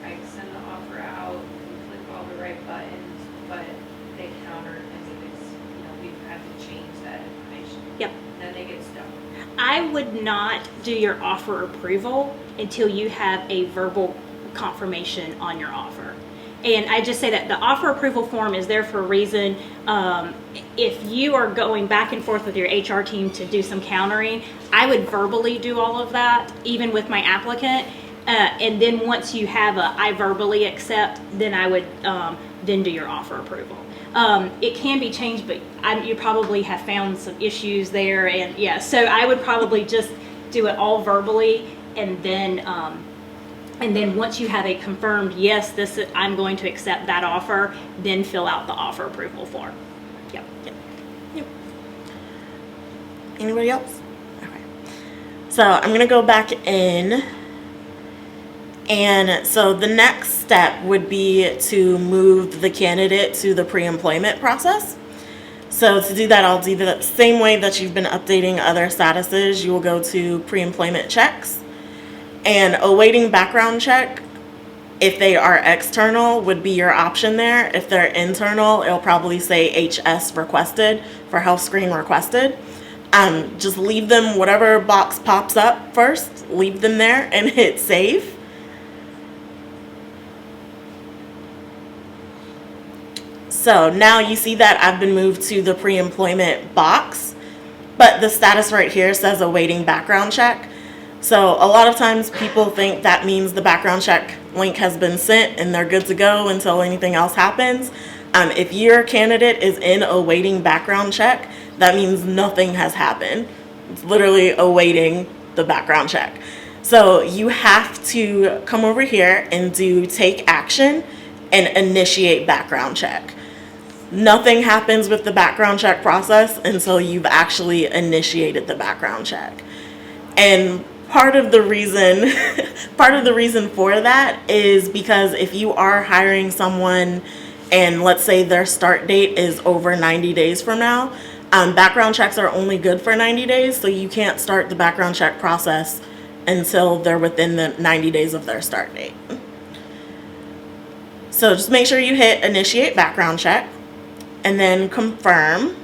I send the offer out, click all the right buttons, but they counter as if it's, we've had to change that information. Yep. Then they get stuck. I would not do your offer approval until you have a verbal confirmation on your offer. And I just say that the offer approval form is there for a reason. If you are going back and forth with your HR team to do some countering, I would verbally do all of that, even with my applicant. And then once you have I verbally accept, then I would then do your offer approval. It can be changed, but you probably have found some issues there, and yeah, so I would probably just do it all verbally, and then once you have a confirmed yes, I'm going to accept that offer, then fill out the offer approval form. Yep. Yep. Anybody else? Okay. So I'm going to go back in. And so the next step would be to move the candidate to the pre-employment process. So to do that, I'll do the same way that you've been updating other statuses. You will go to pre-employment checks and awaiting background check. If they are external, would be your option there. If they're internal, it'll probably say HS requested for health screen requested. Just leave them, whatever box pops up first, leave them there and hit save. So now you see that I've been moved to the pre-employment box, but the status right here says awaiting background check. So a lot of times people think that means the background check link has been sent and they're good to go until anything else happens. If your candidate is in awaiting background check, that means nothing has happened. It's literally awaiting the background check. So you have to come over here and do take action and initiate background check. Nothing happens with the background check process until you've actually initiated the background check. And part of the reason for that is because if you are hiring someone and let's say their start date is over 90 days from now, background checks are only good for 90 days, so you can't start the background check process until they're within the 90 days of their start date. So just make sure you hit initiate background check and then confirm.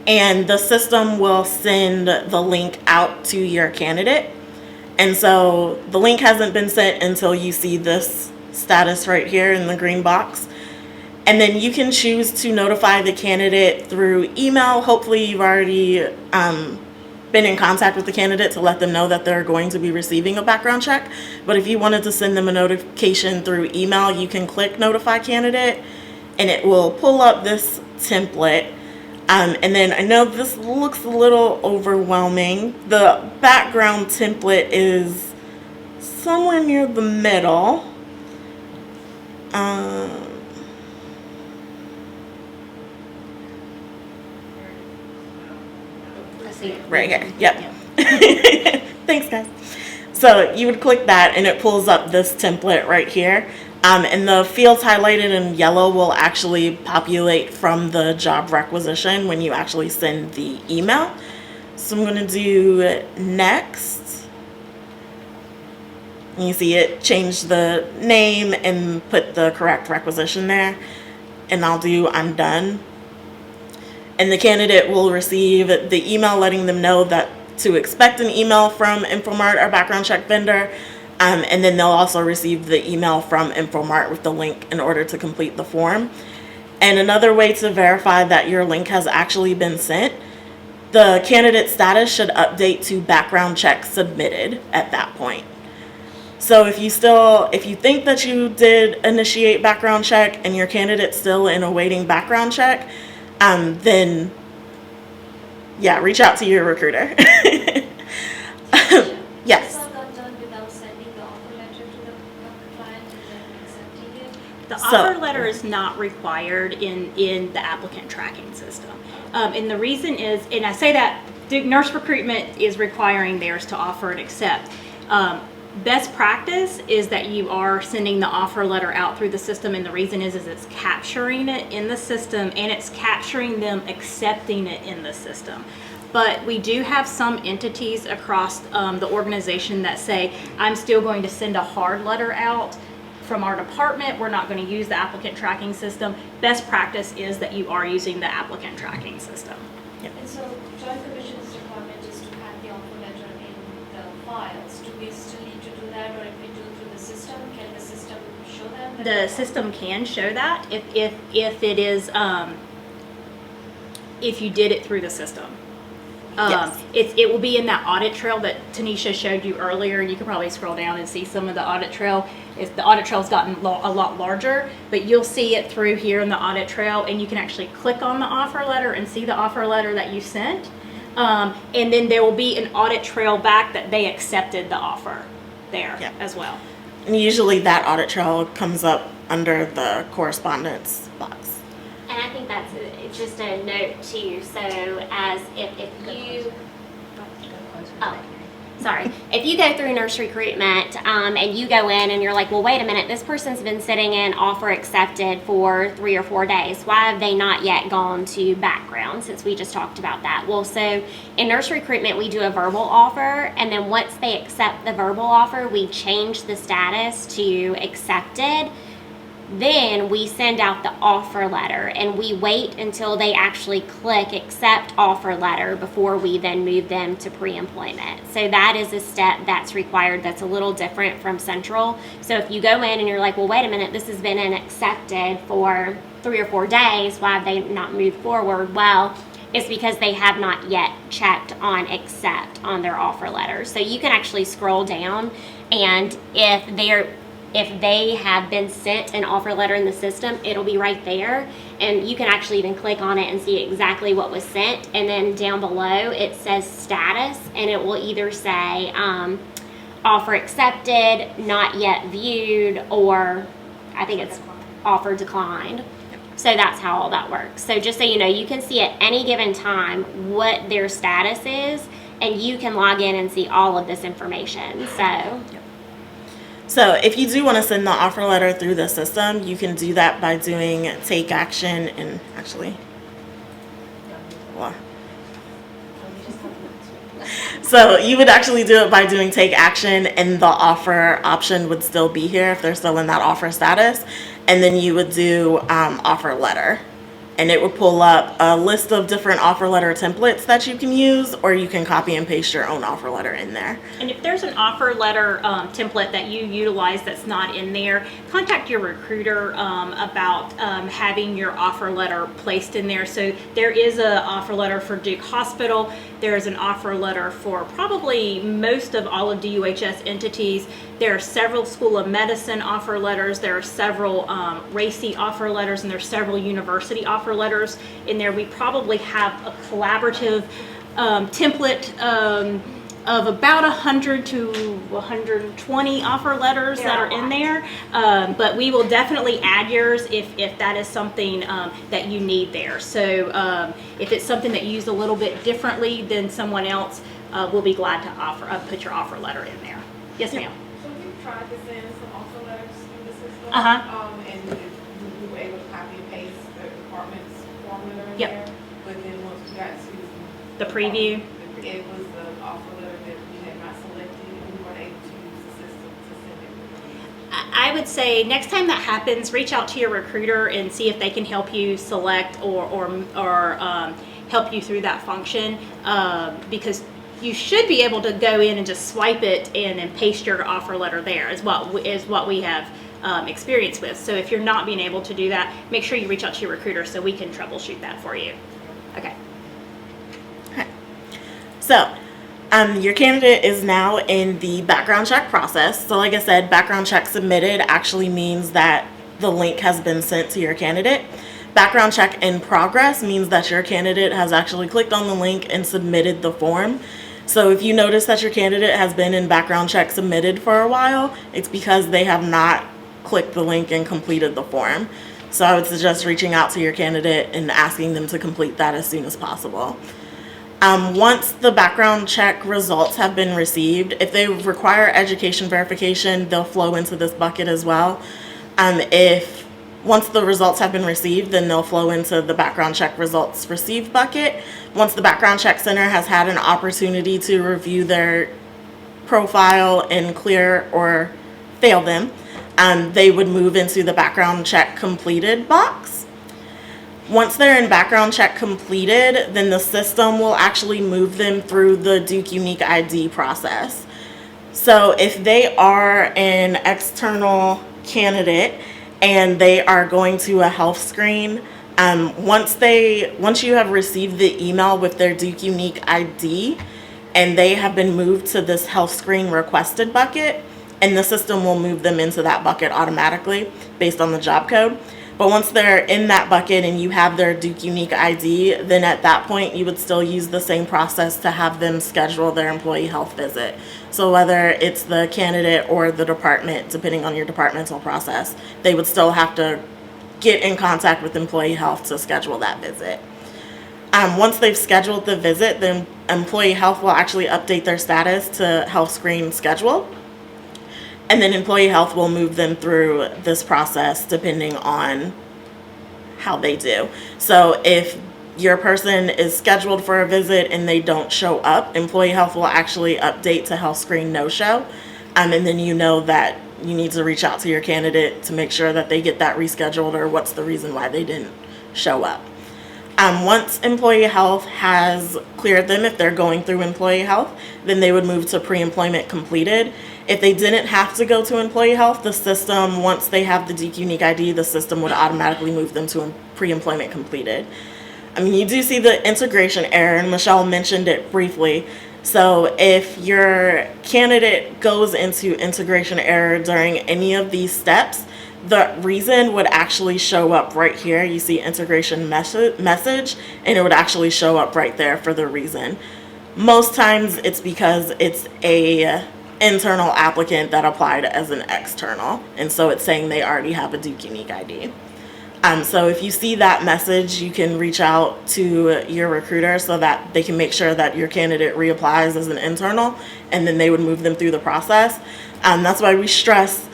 And the system will send the link out to your candidate. And so the link hasn't been sent until you see this status right here in the green box. And then you can choose to notify the candidate through email. Hopefully you've already been in contact with the candidate to let them know that they're going to be receiving a background check. But if you wanted to send them a notification through email, you can click notify candidate and it will pull up this template. And then I know this looks a little overwhelming. The background template is somewhere near the middle. Right here. Yep. Thanks, guys. So you would click that and it pulls up this template right here. And the fields highlighted in yellow will actually populate from the job requisition when you actually send the email. So I'm going to do next. You see it change the name and put the correct requisition there. And I'll do I'm done. And the candidate will receive the email letting them know that to expect an email from Infomart, our background check vendor. And then they'll also receive the email from Infomart with the link in order to complete the form. And another way to verify that your link has actually been sent, the candidate status should update to background check submitted at that point. So if you think that you did initiate background check and your candidate's still in awaiting background check, then yeah, reach out to your recruiter. Yes. The offer letter is not required in the applicant tracking system. And the reason is, and I say that Nurse Recruitment is requiring theirs to offer and accept. Best practice is that you are sending the offer letter out through the system, and the reason is it's capturing it in the system and it's capturing them accepting it in the system. But we do have some entities across the organization that say, I'm still going to send a hard letter out from our department. We're not going to use the applicant tracking system. Best practice is that you are using the applicant tracking system. And so Joint Commission's requirement is to have the offer letter in the files. Do we still need to do that, or if we do through the system, can the system show them? The system can show that if it is if you did it through the system. Yes. It will be in that audit trail that Tanisha showed you earlier, and you can probably scroll down and see some of the audit trail. The audit trail's gotten a lot larger, but you'll see it through here in the audit trail, and you can actually click on the offer letter and see the offer letter that you sent. And then there will be an audit trail back that they accepted the offer there as well. And usually that audit trail comes up under the correspondence box. And I think that's it's just a note too. So as if you sorry, if you go through Nursery Treatment and you go in and you're like, well, wait a minute, this person's been sitting in offer accepted for 3 or 4 days. Why have they not yet gone to background, since we just talked about that? Well, so in Nursery Treatment, we do a verbal offer, and then once they accept the verbal offer, we change the status to accepted. Then we send out the offer letter, and we wait until they actually click accept offer letter before we then move them to pre-employment. So that is a step that's required that's a little different from Central. So if you go in and you're like, well, wait a minute, this has been accepted for 3 or 4 days, why have they not moved forward? Well, it's because they have not yet checked on accept on their offer letter. So you can actually scroll down, and if they have been sent an offer letter in the system, it'll be right there, and you can actually even click on it and see exactly what was sent. And then down below it says status, and it will either say offer accepted, not yet viewed, or I think it's offer declined. So that's how all that works. So just so you know, you can see at any given time what their status is, and you can log in and see all of this information. So if you do want to send the offer letter through the system, you can do that by doing take action, and actually, well, so you would actually do it by doing take action, and the offer option would still be here if they're still in that offer status, and then you would do offer letter. And it would pull up a list of different offer letter templates that you can use, or you can copy and paste your own offer letter in there. And if there's an offer letter template that you utilize that's not in there, contact your recruiter about having your offer letter placed in there. So there is an offer letter for Duke Hospital. There is an offer letter for probably most of all of DUHS entities. There are several School of Medicine offer letters. There are several RACI offer letters, and there's several university offer letters in there. We probably have a collaborative template of about 100 to 120 offer letters that are in there. But we will definitely add yours if that is something that you need there. So if it's something that you use a little bit differently than someone else, we'll be glad to put your offer letter in there. Yes, ma'am. So we tried to send some offer letters through the system. And we were able to copy and paste the department's form letter in there. But then once we got to The preview. It was the offer letter that we had not selected, and we weren't able to use the system to send it. I would say next time that happens, reach out to your recruiter and see if they can help you select or help you through that function, because you should be able to go in and just swipe it and then paste your offer letter there is what we have experience with. So if you're not being able to do that, make sure you reach out to your recruiter so we can troubleshoot that for you. Okay. So your candidate is now in the background check process. So like I said, background check submitted actually means that the link has been sent to your candidate. Background check in progress means that your candidate has actually clicked on the link and submitted the form. So if you notice that your candidate has been in background check submitted for a while, it's because they have not clicked the link and completed the form. So I would suggest reaching out to your candidate and asking them to complete that as soon as possible. Once the background check results have been received, if they require education verification, they'll flow into this bucket as well. Once the results have been received, then they'll flow into the background check results received bucket. Once the background check center has had an opportunity to review their profile and clear or fail them, they would move into the background check completed box. Once they're in background check completed, then the system will actually move them through the Duke Unique ID process. So if they are an external candidate and they are going to a health screen, once you have received the email with their Duke Unique ID and they have been moved to this health screen requested bucket, and the system will move them into that bucket automatically based on the job code. But once they're in that bucket and you have their Duke Unique ID, then at that point you would still use the same process to have them schedule their employee health visit. So whether it's the candidate or the department, depending on your departmental process, they would still have to get in contact with employee health to schedule that visit. Once they've scheduled the visit, then employee health will actually update their status to health screen schedule. And then employee health will move them through this process depending on how they do. So if your person is scheduled for a visit and they don't show up, employee health will actually update to health screen no-show. And then you know that you need to reach out to your candidate to make sure that they get that rescheduled or what's the reason why they didn't show up. Once employee health has cleared them, if they're going through employee health, then they would move to pre-employment completed. If they didn't have to go to employee health, the system, once they have the DQ Unique ID, the system would automatically move them to pre-employment completed. You do see the integration error, and Michelle mentioned it briefly. So if your candidate goes into integration error during any of these steps, the reason would actually show up right here. You see integration message, and it would actually show up right there for the reason. Most times it's because it's a internal applicant that applied as an external, and so it's saying they already have a Duke Unique ID. So if you see that message, you can reach out to your recruiter so that they can make sure that your candidate reapplies as an internal, and then they would move them through the process. That's why we stress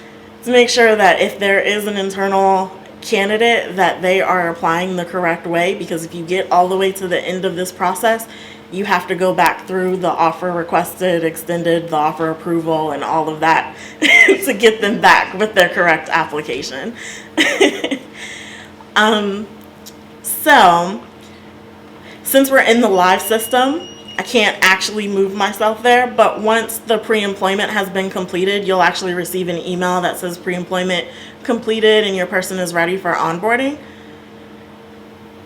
to make sure that if there is an internal candidate, that they are applying the correct way, because if you get all the way to the end of this process, you have to go back through the offer requested, extended, the offer approval, and all of that to get them back with their correct application. So since we're in the live system, I can't actually move myself there, but once the pre-employment has been completed, you'll actually receive an email that says pre-employment completed and your person is ready for onboarding.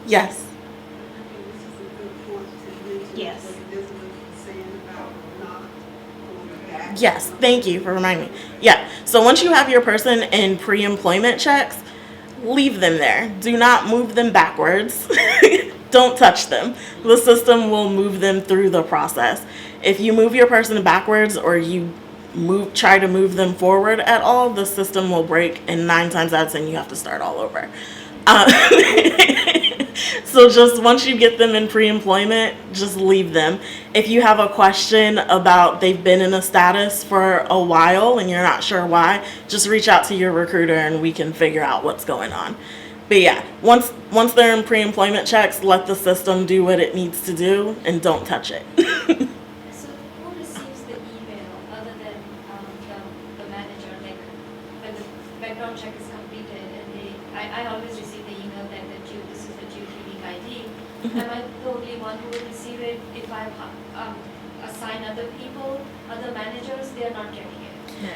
Yes. Yes. Yes, thank you for reminding me. Yeah, so once you have your person in pre-employment checks, leave them there. Do not move them backwards. Don't touch them. The system will move them through the process. If you move your person backwards or you try to move them forward at all, the system will break, and 9 times out of 10 you have to start all over. So just once you get them in pre-employment, just leave them. If you have a question about they've been in a status for a while and you're not sure why, just reach out to your recruiter and we can figure out what's going on. But yeah, once they're in pre-employment checks, let the system do what it needs to do and don't touch it. So who receives the email other than the manager? Like when the background check is completed and I always receive the email that this is the Duke Unique ID. Am I the only one who will receive it? If I assign other people, other managers, they are not getting it. No.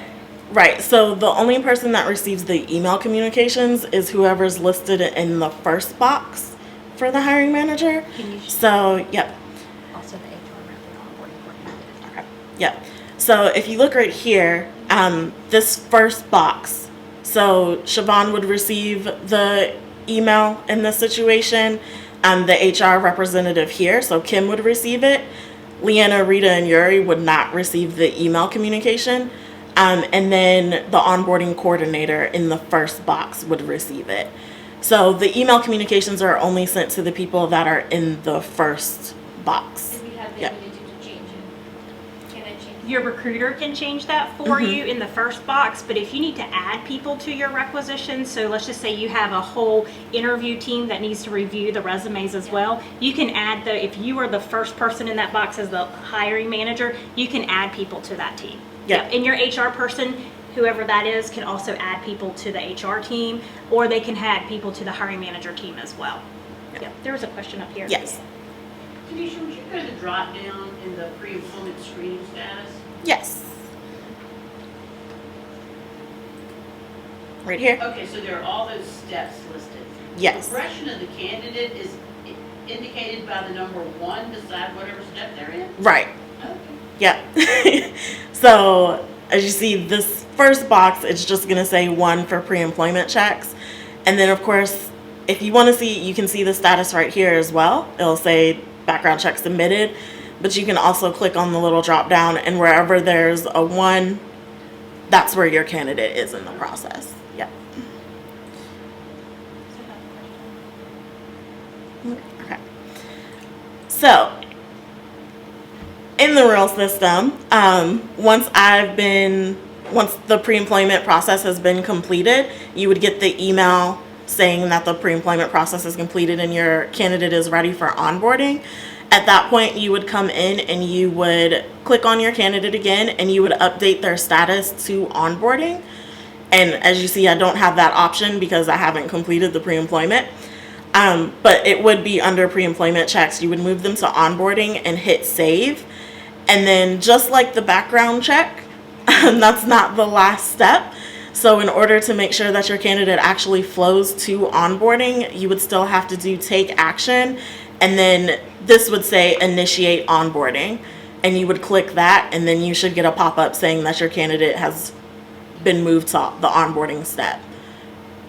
Right, so the only person that receives the email communications is whoever's listed in the first box for the hiring manager. Can you So, yep. also the HR rep and onboarding coordinator? Okay. Yep. So if you look right here, this first box, so Siobhan would receive the email in this situation. The HR representative here, so Kim would receive it. Leanna, Rita, and Yuri would not receive the email communication. And then the onboarding coordinator in the first box would receive it. So the email communications are only sent to the people that are in the first box. And we have the Yep. ability to change it. Can I change it? Your recruiter can change that for you in the first box, but if you need to add people to your requisitions, so let's just say you have a whole interview team that needs to review the resumes as well, you can add if you are the first person in that box as the hiring manager, you can add people to that team. Yep. And your HR person, whoever that is, can also add people to the HR team, or they can add people to the hiring manager team as well. Yep. There was a question up here. Yes. Tanisha, would you go to the drop down in the pre-employment screening status? Yes. Right here? Okay, so there are all those steps listed. Yes. The progression of the candidate is indicated by the number 1 beside whatever step they're in? Right. Okay. Yep. So as you see, this first box, it's just going to say 1 for pre-employment checks. And then, of course, if you want to see, you can see the status right here as well. It'll say background check submitted. But you can also click on the little drop down, and wherever there's a 1, that's where your candidate is in the process. Yep. Okay. So, in the real system, once the pre-employment process has been completed, you would get the email saying that the pre-employment process is completed and your candidate is ready for onboarding. At that point, you would come in and you would click on your candidate again and you would update their status to onboarding. And as you see, I don't have that option because I haven't completed the pre-employment. But it would be under pre-employment checks. You would move them to onboarding and hit save. And then just like the background check, that's not the last step. So in order to make sure that your candidate actually flows to onboarding, you would still have to do take action. And then this would say initiate onboarding. And you would click that and then you should get a pop-up saying that your candidate has been moved to the onboarding step.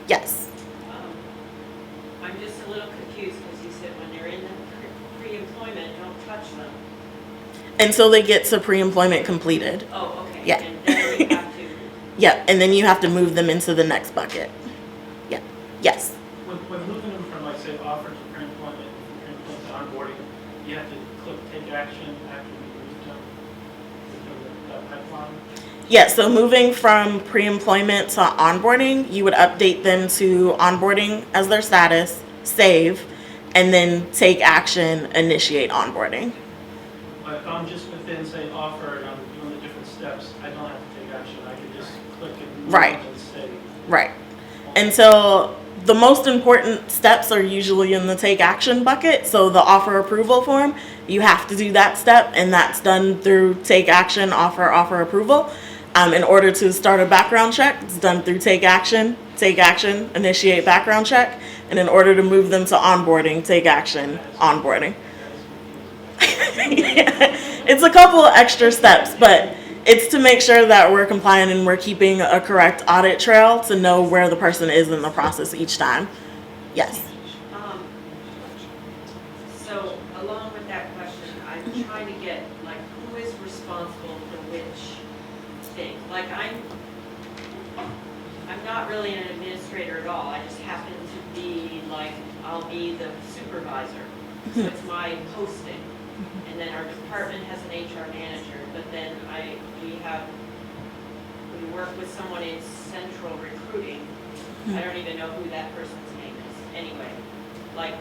Yes. I'm just a little confused because you said when they're in the pre-employment, don't touch them. Until they get to pre-employment completed. Oh, okay. Yeah. And then you have to. Yeah, and then you have to move them into the next bucket. Yeah. Yes. When moving them from, like, say, offer to pre-employment, from pre-employment to onboarding, you have to click take action after you move them within the pipeline? Yeah, so moving from pre-employment to onboarding, you would update them to onboarding as their status, save, and then take action, initiate onboarding. But if I'm just within, say, offer and I'm doing the different steps, I don't have to take action. I can just click and move Right. and save. Right. Until the most important steps are usually in the take action bucket. So the offer approval form, you have to do that step, and that's done through take action, offer approval. In order to start a background check, it's done through take action, initiate background check. And in order to move them to onboarding, take action, onboarding. Yeah. It's a couple of extra steps, but it's to make sure that we're compliant and we're keeping a correct audit trail to know where the person is in the process each time. Yes. So along with that question, I'm trying to get, like, who is responsible for which thing? Like, I'm not really an administrator at all. I just happen to be, like, I'll be the supervisor. So it's my posting. And then our department has an HR manager, but then we work with someone in central recruiting. I don't even know who that person's name is. Anyway, like,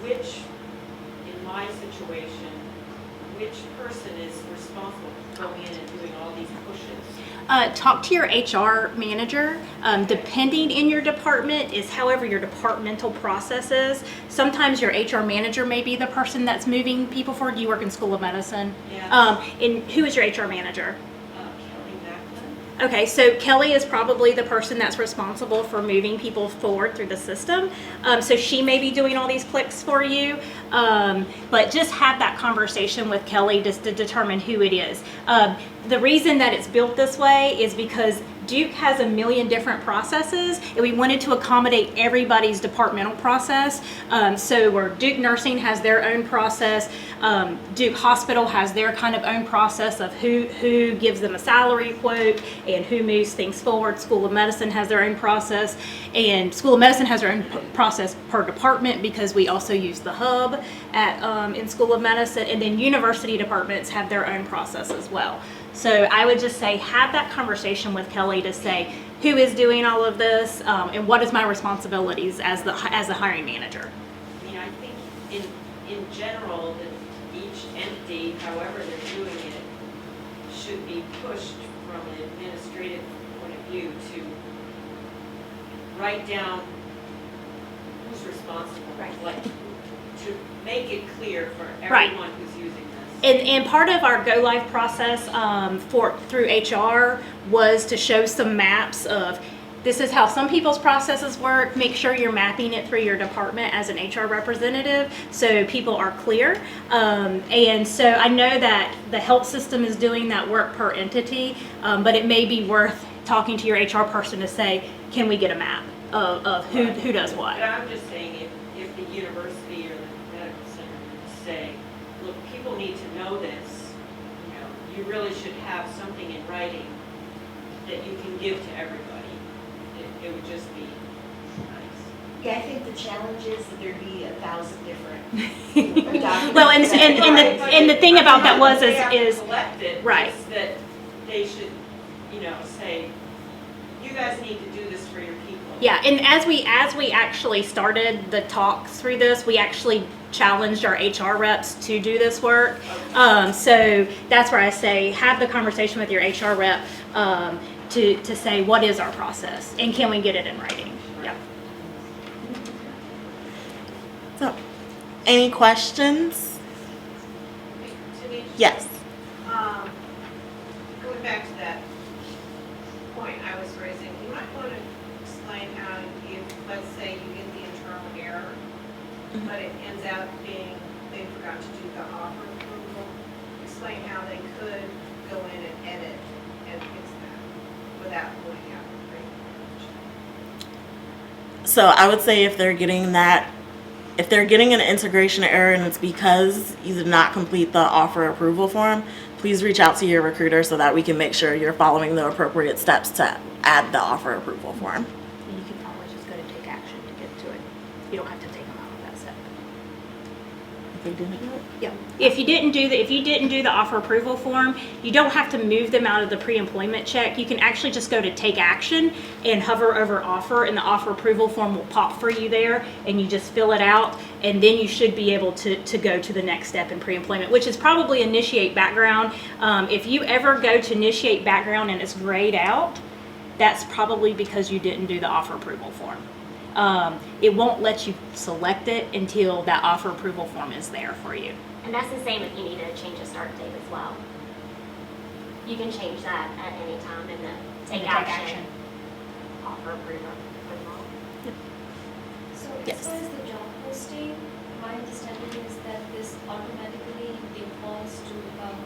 in my situation, which person is responsible for going in and doing all these pushes? Talk to your HR manager. Depending in your department is however your departmental process is. Sometimes your HR manager may be the person that's moving people forward. You work in School of Medicine. Yeah. And who is your HR manager? Kelly Macklin. Okay, so Kelly is probably the person that's responsible for moving people forward through the system. So she may be doing all these clicks for you, but just have that conversation with Kelly just to determine who it is. The reason that it's built this way is because Duke has a million different processes, and we wanted to accommodate everybody's departmental process. So where Duke Nursing has their own process, Duke Hospital has their kind of own process of who gives them a salary quote and who moves things forward. School of Medicine has their own process, and School of Medicine has their own process per department because we also use the hub in School of Medicine, and then university departments have their own process as well. So I would just say have that conversation with Kelly to say who is doing all of this and what is my responsibilities as the hiring manager. I mean, I think in general that each entity, however they're doing it, should be pushed from an administrative point of view to write down who's responsible, like to make it clear for everyone who's using this. And part of our go live process through HR was to show some maps of this is how some people's processes work. Make sure you're mapping it through your department as an HR representative so people are clear. And so I know that the health system is doing that work per entity, but it may be worth talking to your HR person to say, can we get a map of who does what? But I'm just saying if the university or the medical center say, look, people need to know this, you really should have something in writing that you can give to everybody. It would just be nice. Yeah, I think the challenge is that there'd be 1,000 different Well, and the thing about that was They have to is collect it, right. it's that they should, say, you guys need to do this for your people. Yeah, and as we actually started the talks through this, we actually challenged our HR reps to do this work. So that's where I say have the conversation with your HR rep to say what is our process and can we get it in writing. Yeah. So, any questions? Denise, Yes. going back to that point I was raising, you might want to explain how if, let's say you get the internal error, but it ends up being they forgot to do the offer approval, explain how they could go in and edit and fix that without pulling out the pre. So I would say if they're getting an integration error and it's because you did not complete the offer approval form, please reach out to your recruiter so that we can make sure you're following the appropriate steps to add the offer approval form. And you can always just go to take action to get to it. You don't have to take them out of that step. If they didn't do it? Yeah. If you didn't do the offer approval form, you don't have to move them out of the pre-employment check. You can actually just go to take action and hover over offer, and the offer approval form will pop for you there, and you just fill it out, and then you should be able to go to the next step in pre-employment, which is probably initiate background. If you ever go to initiate background and it's grayed out, that's probably because you didn't do the offer approval form. It won't let you select it until that offer approval form is there for you. And that's the same if you need to change a start date as well. You can change that at any time in the take action. Offer approval. So Yes. as far as the job posting, my understanding is that this automatically defaults to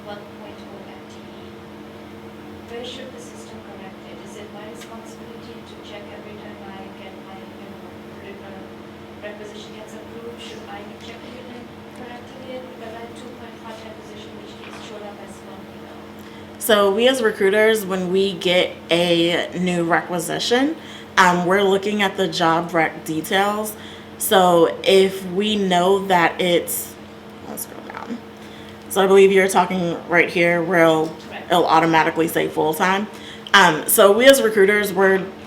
1.0 FTE. Where should the system correct it? Is it my responsibility to check every time I get my requisition gets approved? Should I be checking it and correcting it? Because I took my part-time position which showed up as one email. So we as recruiters, when we get a new requisition, we're looking at the job rec details. So if we know that let's scroll down. So I believe you're talking right here where it'll automatically say full-time. So we as recruiters,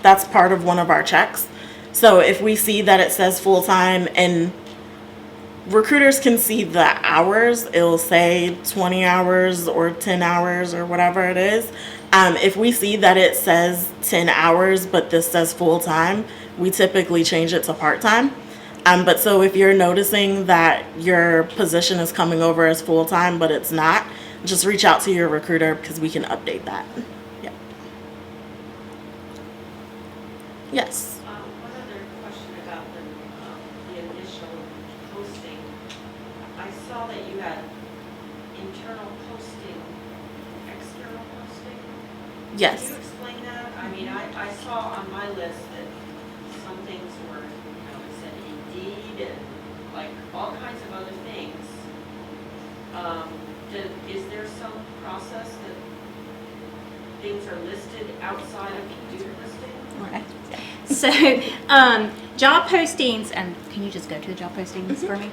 that's part of one of our checks. So if we see that it says full-time, and recruiters can see the hours, it'll say 20 hours or 10 hours or whatever it is. If we see that it says 10 hours, but this says full-time, we typically change it to part-time. But so if you're noticing that your position is coming over as full-time, but it's not, just reach out to your recruiter because we can update that. Yeah. Yes. One other question about the initial posting. I saw that you had internal posting, external posting. Yes. Can you explain that? I mean, I saw on my list that some things were, it said Indeed and like all kinds of other things. Is there some process that things are listed outside of your listing? Okay. So, job postings, and can you just go to the job postings for me?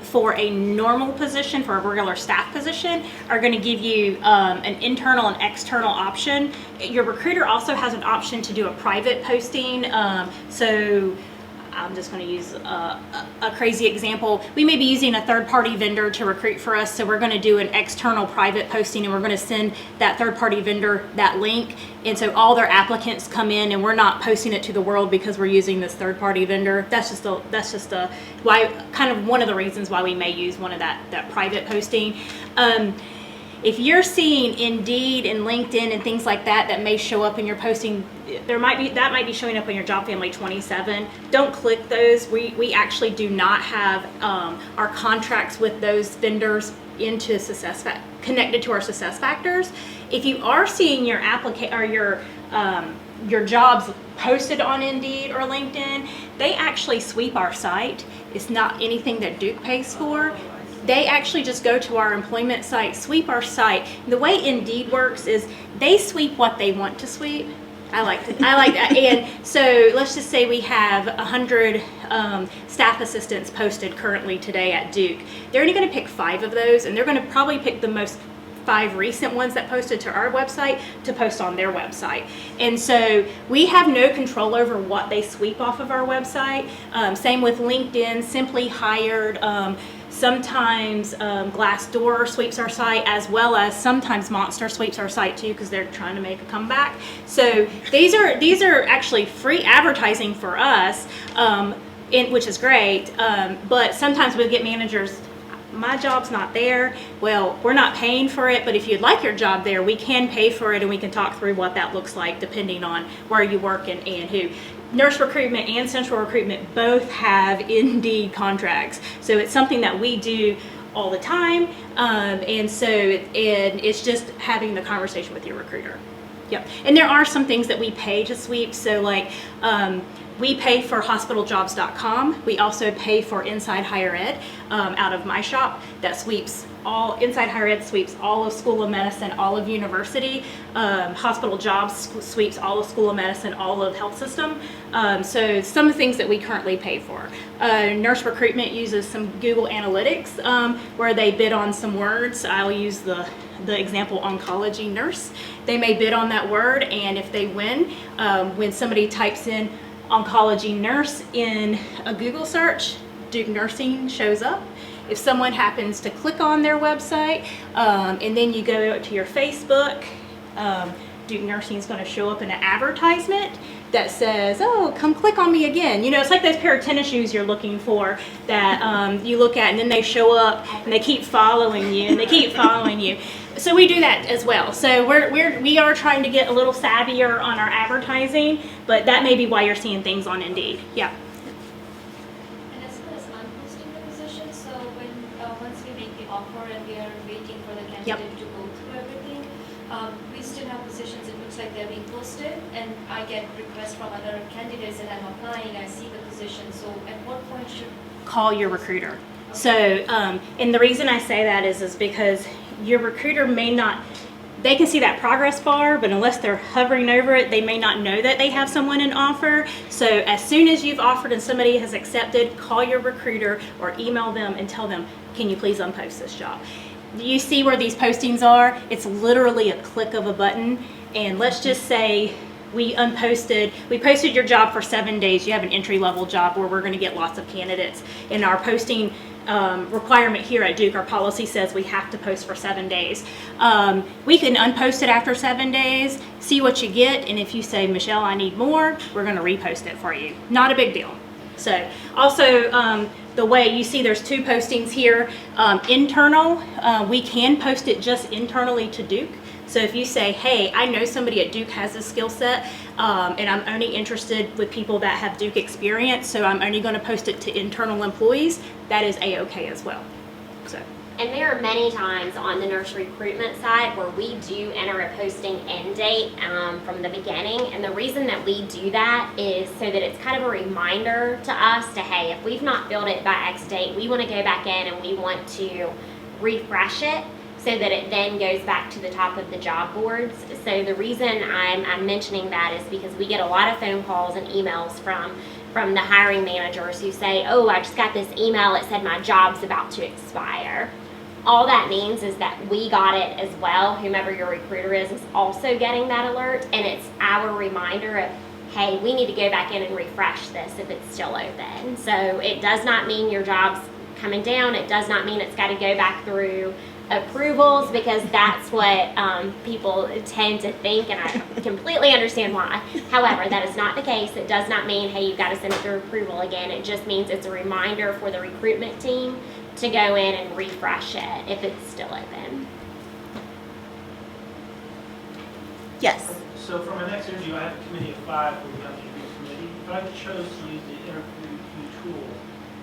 For a normal position, for a regular staff position, are going to give you an internal and external option. Your recruiter also has an option to do a private posting. So I'm just going to use a crazy example. We may be using a third-party vendor to recruit for us, so we're going to do an external private posting, and we're going to send that third-party vendor that link, and so all their applicants come in, and we're not posting it to the world because we're using this third-party vendor. That's just why, kind of one of the reasons why we may use one of that private posting. If you're seeing Indeed and LinkedIn and things like that may show up in your posting, that might be showing up on your Job Family 27. Don't click those. We actually do not have our contracts with those vendors into connected to our success factors. If you are seeing your your jobs posted on Indeed or LinkedIn, they actually sweep our site. It's not anything that Duke pays for. They actually just go to our employment site, sweep our site. The way Indeed works is they sweep what they want to sweep. I like that. And so let's just say we have 100 staff assistants posted currently today at Duke. They're only going to pick 5 of those, and they're going to probably pick the most 5 recent ones that posted to our website to post on their website. And so we have no control over what they sweep off of our website. Same with LinkedIn, Simply Hired. Sometimes Glassdoor sweeps our site, as well as sometimes Monster sweeps our site too, because they're trying to make a comeback. So these are actually free advertising for us, which is great. But sometimes we get managers, my job's not there. Well, we're not paying for it, but if you'd like your job there, we can pay for it, and we can talk through what that looks like depending on where you work and who. Nurse Recruitment and Central Recruitment both have Indeed contracts, so it's something that we do all the time, and so it's just having the conversation with your recruiter. Yep. And there are some things that we pay to sweep, so like we pay for hospitaljobs.com. We also pay for Inside Higher Ed out of my shop that sweeps all. Inside Higher Ed sweeps all of School of Medicine, all of University. Hospital Jobs sweeps all of School of Medicine, all of Health System. So some of the things that we currently pay for. Nurse Recruitment uses some Google Analytics where they bid on some words. I'll use the example oncology nurse. They may bid on that word, and if they win, when somebody types in oncology nurse in a Google search, Duke Nursing shows up. If someone happens to click on their website, and then you go to your Facebook, Duke Nursing is going to show up in an advertisement that says, oh, come click on me again. You know, it's like those pair of tennis shoes you're looking for that you look at, and then they show up and they keep following you and they keep following you. So we do that as well. So we are trying to get a little savvier on our advertising, but that may be why you're seeing things on Indeed. Yeah. And as far as unposting the position, so when once we make the offer and we are waiting for the candidate to go through everything, we still have positions. It looks like they're being posted, and I get requests from other candidates that I'm applying. I see the position. So at what point should Call your recruiter. So, and the reason I say that is because your recruiter may not, they can see that progress bar, but unless they're hovering over it, they may not know that they have someone in offer. So as soon as you've offered and somebody has accepted, call your recruiter or email them and tell them, can you please unpost this job? You see where these postings are? It's literally a click of a button. And let's just say we posted your job for 7 days. You have an entry-level job where we're going to get lots of candidates. In our posting requirement here at Duke, our policy says we have to post for 7 days. We can unpost it after 7 days, see what you get, and if you say, Michelle, I need more, we're going to repost it for you. Not a big deal. So also, the way you see there's 2 postings here, internal, we can post it just internally to Duke. So if you say, hey, I know somebody at Duke has this skill set, and I'm only interested with people that have Duke experience, so I'm only going to post it to internal employees, that is A-OK as well. So. And there are many times on the Nursery Recruitment side where we do enter a posting end date from the beginning. And the reason that we do that is so that it's kind of a reminder to us to, hey, if we've not filled it by X date, we want to go back in and we want to refresh it, so that it then goes back to the top of the job boards. So the reason I'm mentioning that is because we get a lot of phone calls and emails from the hiring managers who say, oh, I just got this email that said my job's about to expire. All that means is that we got it as well. Whomever your recruiter is also getting that alert, and it's our reminder of, hey, we need to go back in and refresh this if it's still open. So it does not mean your job's coming down. It does not mean it's got to go back through approvals, because that's what people tend to think, and I completely understand why. However, that is not the case. It does not mean, hey, you've got to send it through approval again. It just means it's a reminder for the recruitment team to go in and refresh it if it's still open. Yes. So for my next interview, I have a committee of 5 with the interview committee. If I chose to use the interview tool,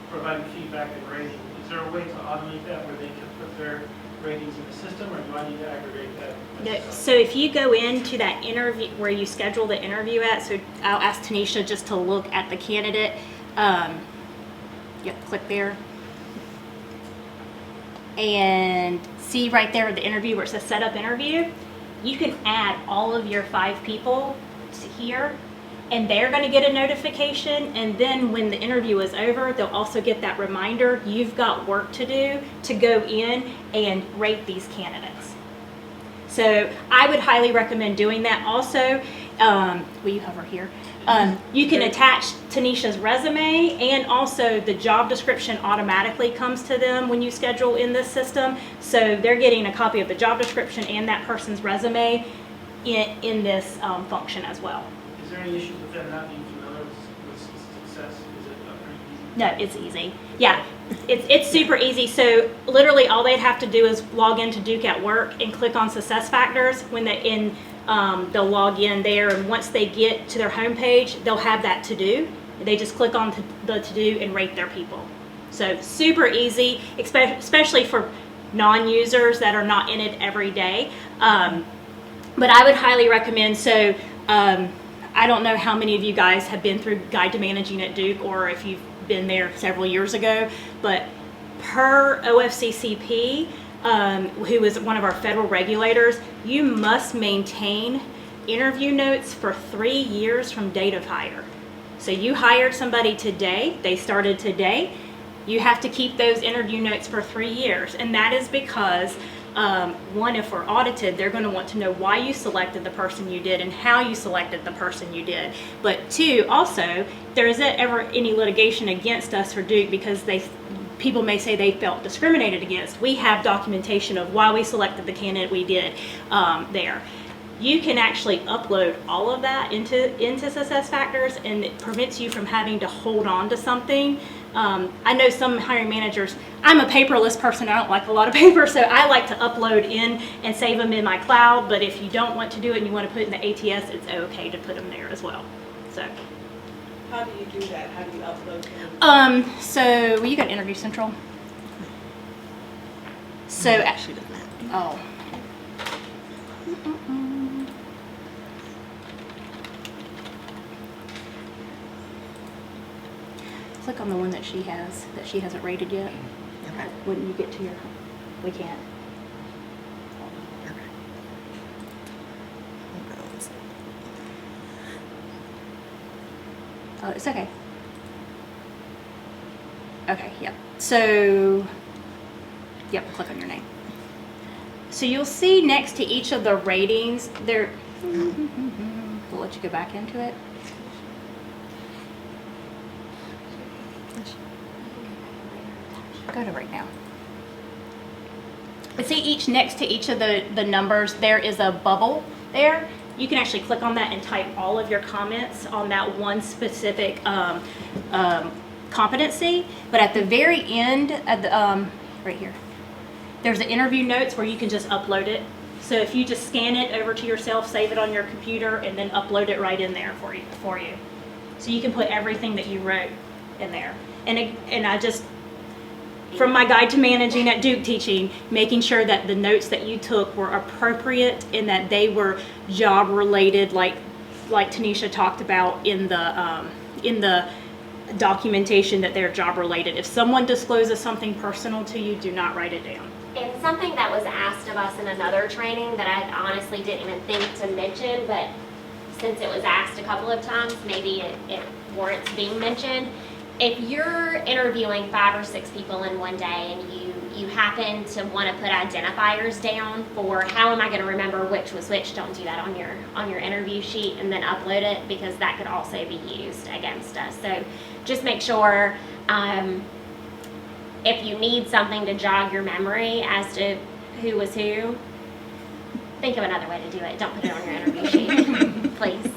providing feedback and rating, is there a way to automate that where they can put their ratings in the system, or do I need to aggregate that? No, so if you go into that interview where you schedule the interview at, so I'll ask Tanisha just to look at the candidate. You have to click there. And see right there the interview where it says set up interview. You can add all of your 5 people here, and they're going to get a notification, and then when the interview is over, they'll also get that reminder, you've got work to do to go in and rate these candidates. So I would highly recommend doing that. Also, will you hover here? You can attach Tanisha's resume, and also the job description automatically comes to them when you schedule in this system. So they're getting a copy of the job description and that person's resume in this function as well. Is there any issues with them not being familiar with success? Is it pretty easy? No, it's easy. Yeah, it's super easy. So literally all they'd have to do is log into Duke at Work and click on Success Factors. When they're in, they'll log in there, and once they get to their home page, they'll have that to do. They just click on the to do and rate their people. So super easy, especially for non-users that are not in it every day. But I would highly recommend. So I don't know how many of you guys have been through Guide to Managing at Duke, or if you've been there several years ago, but per OFCCP, who is one of our federal regulators, you must maintain interview notes for 3 years from date of hire. So you hired somebody today, they started today, you have to keep those interview notes for 3 years. And that is because one, if we're audited, they're going to want to know why you selected the person you did and how you selected the person you did. But two, also, there isn't ever any litigation against us for Duke because people may say they felt discriminated against. We have documentation of why we selected the candidate we did there. You can actually upload all of that into Success Factors, and it prevents you from having to hold on to something. I know some hiring managers, I'm a paperless person, I don't like a lot of paper, so I like to upload in and save them in my cloud, but if you don't want to do it and you want to put it in the ATS, it's okay to put them there as well. So. How do you do that? How do you upload them? So you got Interview Central. So Actually doesn't have. oh. Click on the one that she hasn't rated yet. Okay. When you get to your, we can't. Oh, it's okay. Okay, yep. So, yep, click on your name. So you'll see next to each of the ratings, there, we'll let you go back into it. Go to right now. But see, next to each of the numbers, there is a bubble there. You can actually click on that and type all of your comments on that one specific competency. But at the very end, at the right here, there's the interview notes where you can just upload it. So if you just scan it over to yourself, save it on your computer, and then upload it right in there for you. So you can put everything that you wrote in there. And I just, from my Guide to Managing at Duke teaching, making sure that the notes that you took were appropriate and that they were job related, like Tanisha talked about in the documentation, that they're job related. If someone discloses something personal to you, do not write it down. And something that was asked of us in another training that I honestly didn't even think to mention, but since it was asked a couple of times, maybe it warrants being mentioned. If you're interviewing 5 or 6 people in one day and you happen to want to put identifiers down for how am I going to remember which was which, don't do that on your interview sheet and then upload it, because that could also be used against us. So just make sure if you need something to jog your memory as to who was who, think of another way to do it. Don't put it on your interview sheet, please.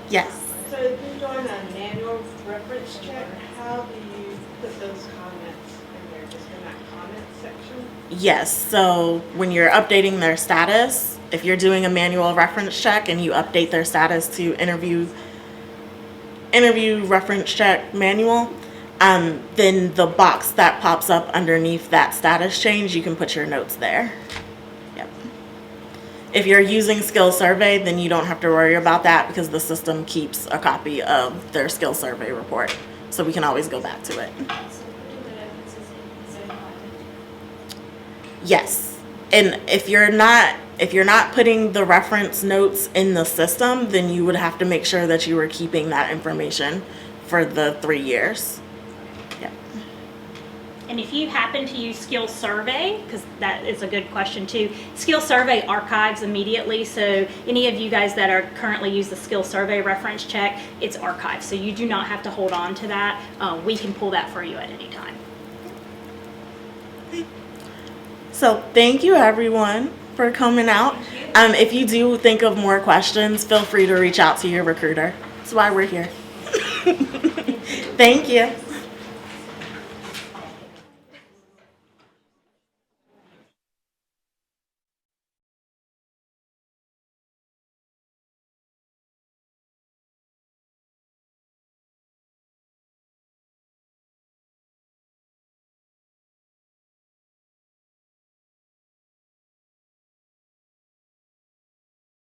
Yes. So if you're doing a manual reference check, how do you put those comments in there? Just in that comment section? Yes. So when you're updating their status, if you're doing a manual reference check and you update their status to interview reference check manual, then the box that pops up underneath that status change, you can put your notes there. Yep. If you're using skill survey, then you don't have to worry about that because the system keeps a copy of their skill survey report. So we can always go back to it. So putting the references in is important. Yes. And if you're not If you're not putting the reference notes in the system, then you would have to make sure that you were keeping that information for the 3 years. Yep. And if you happen to use Skill Survey, because that is a good question too, Skill Survey archives immediately. So any of you guys that are currently use the Skill Survey reference check, it's archived. So you do not have to hold on to that. We can pull that for you at any time. So thank you everyone for coming out. If you do think of more questions, feel free to reach out to your recruiter. That's why we're here. Thank you.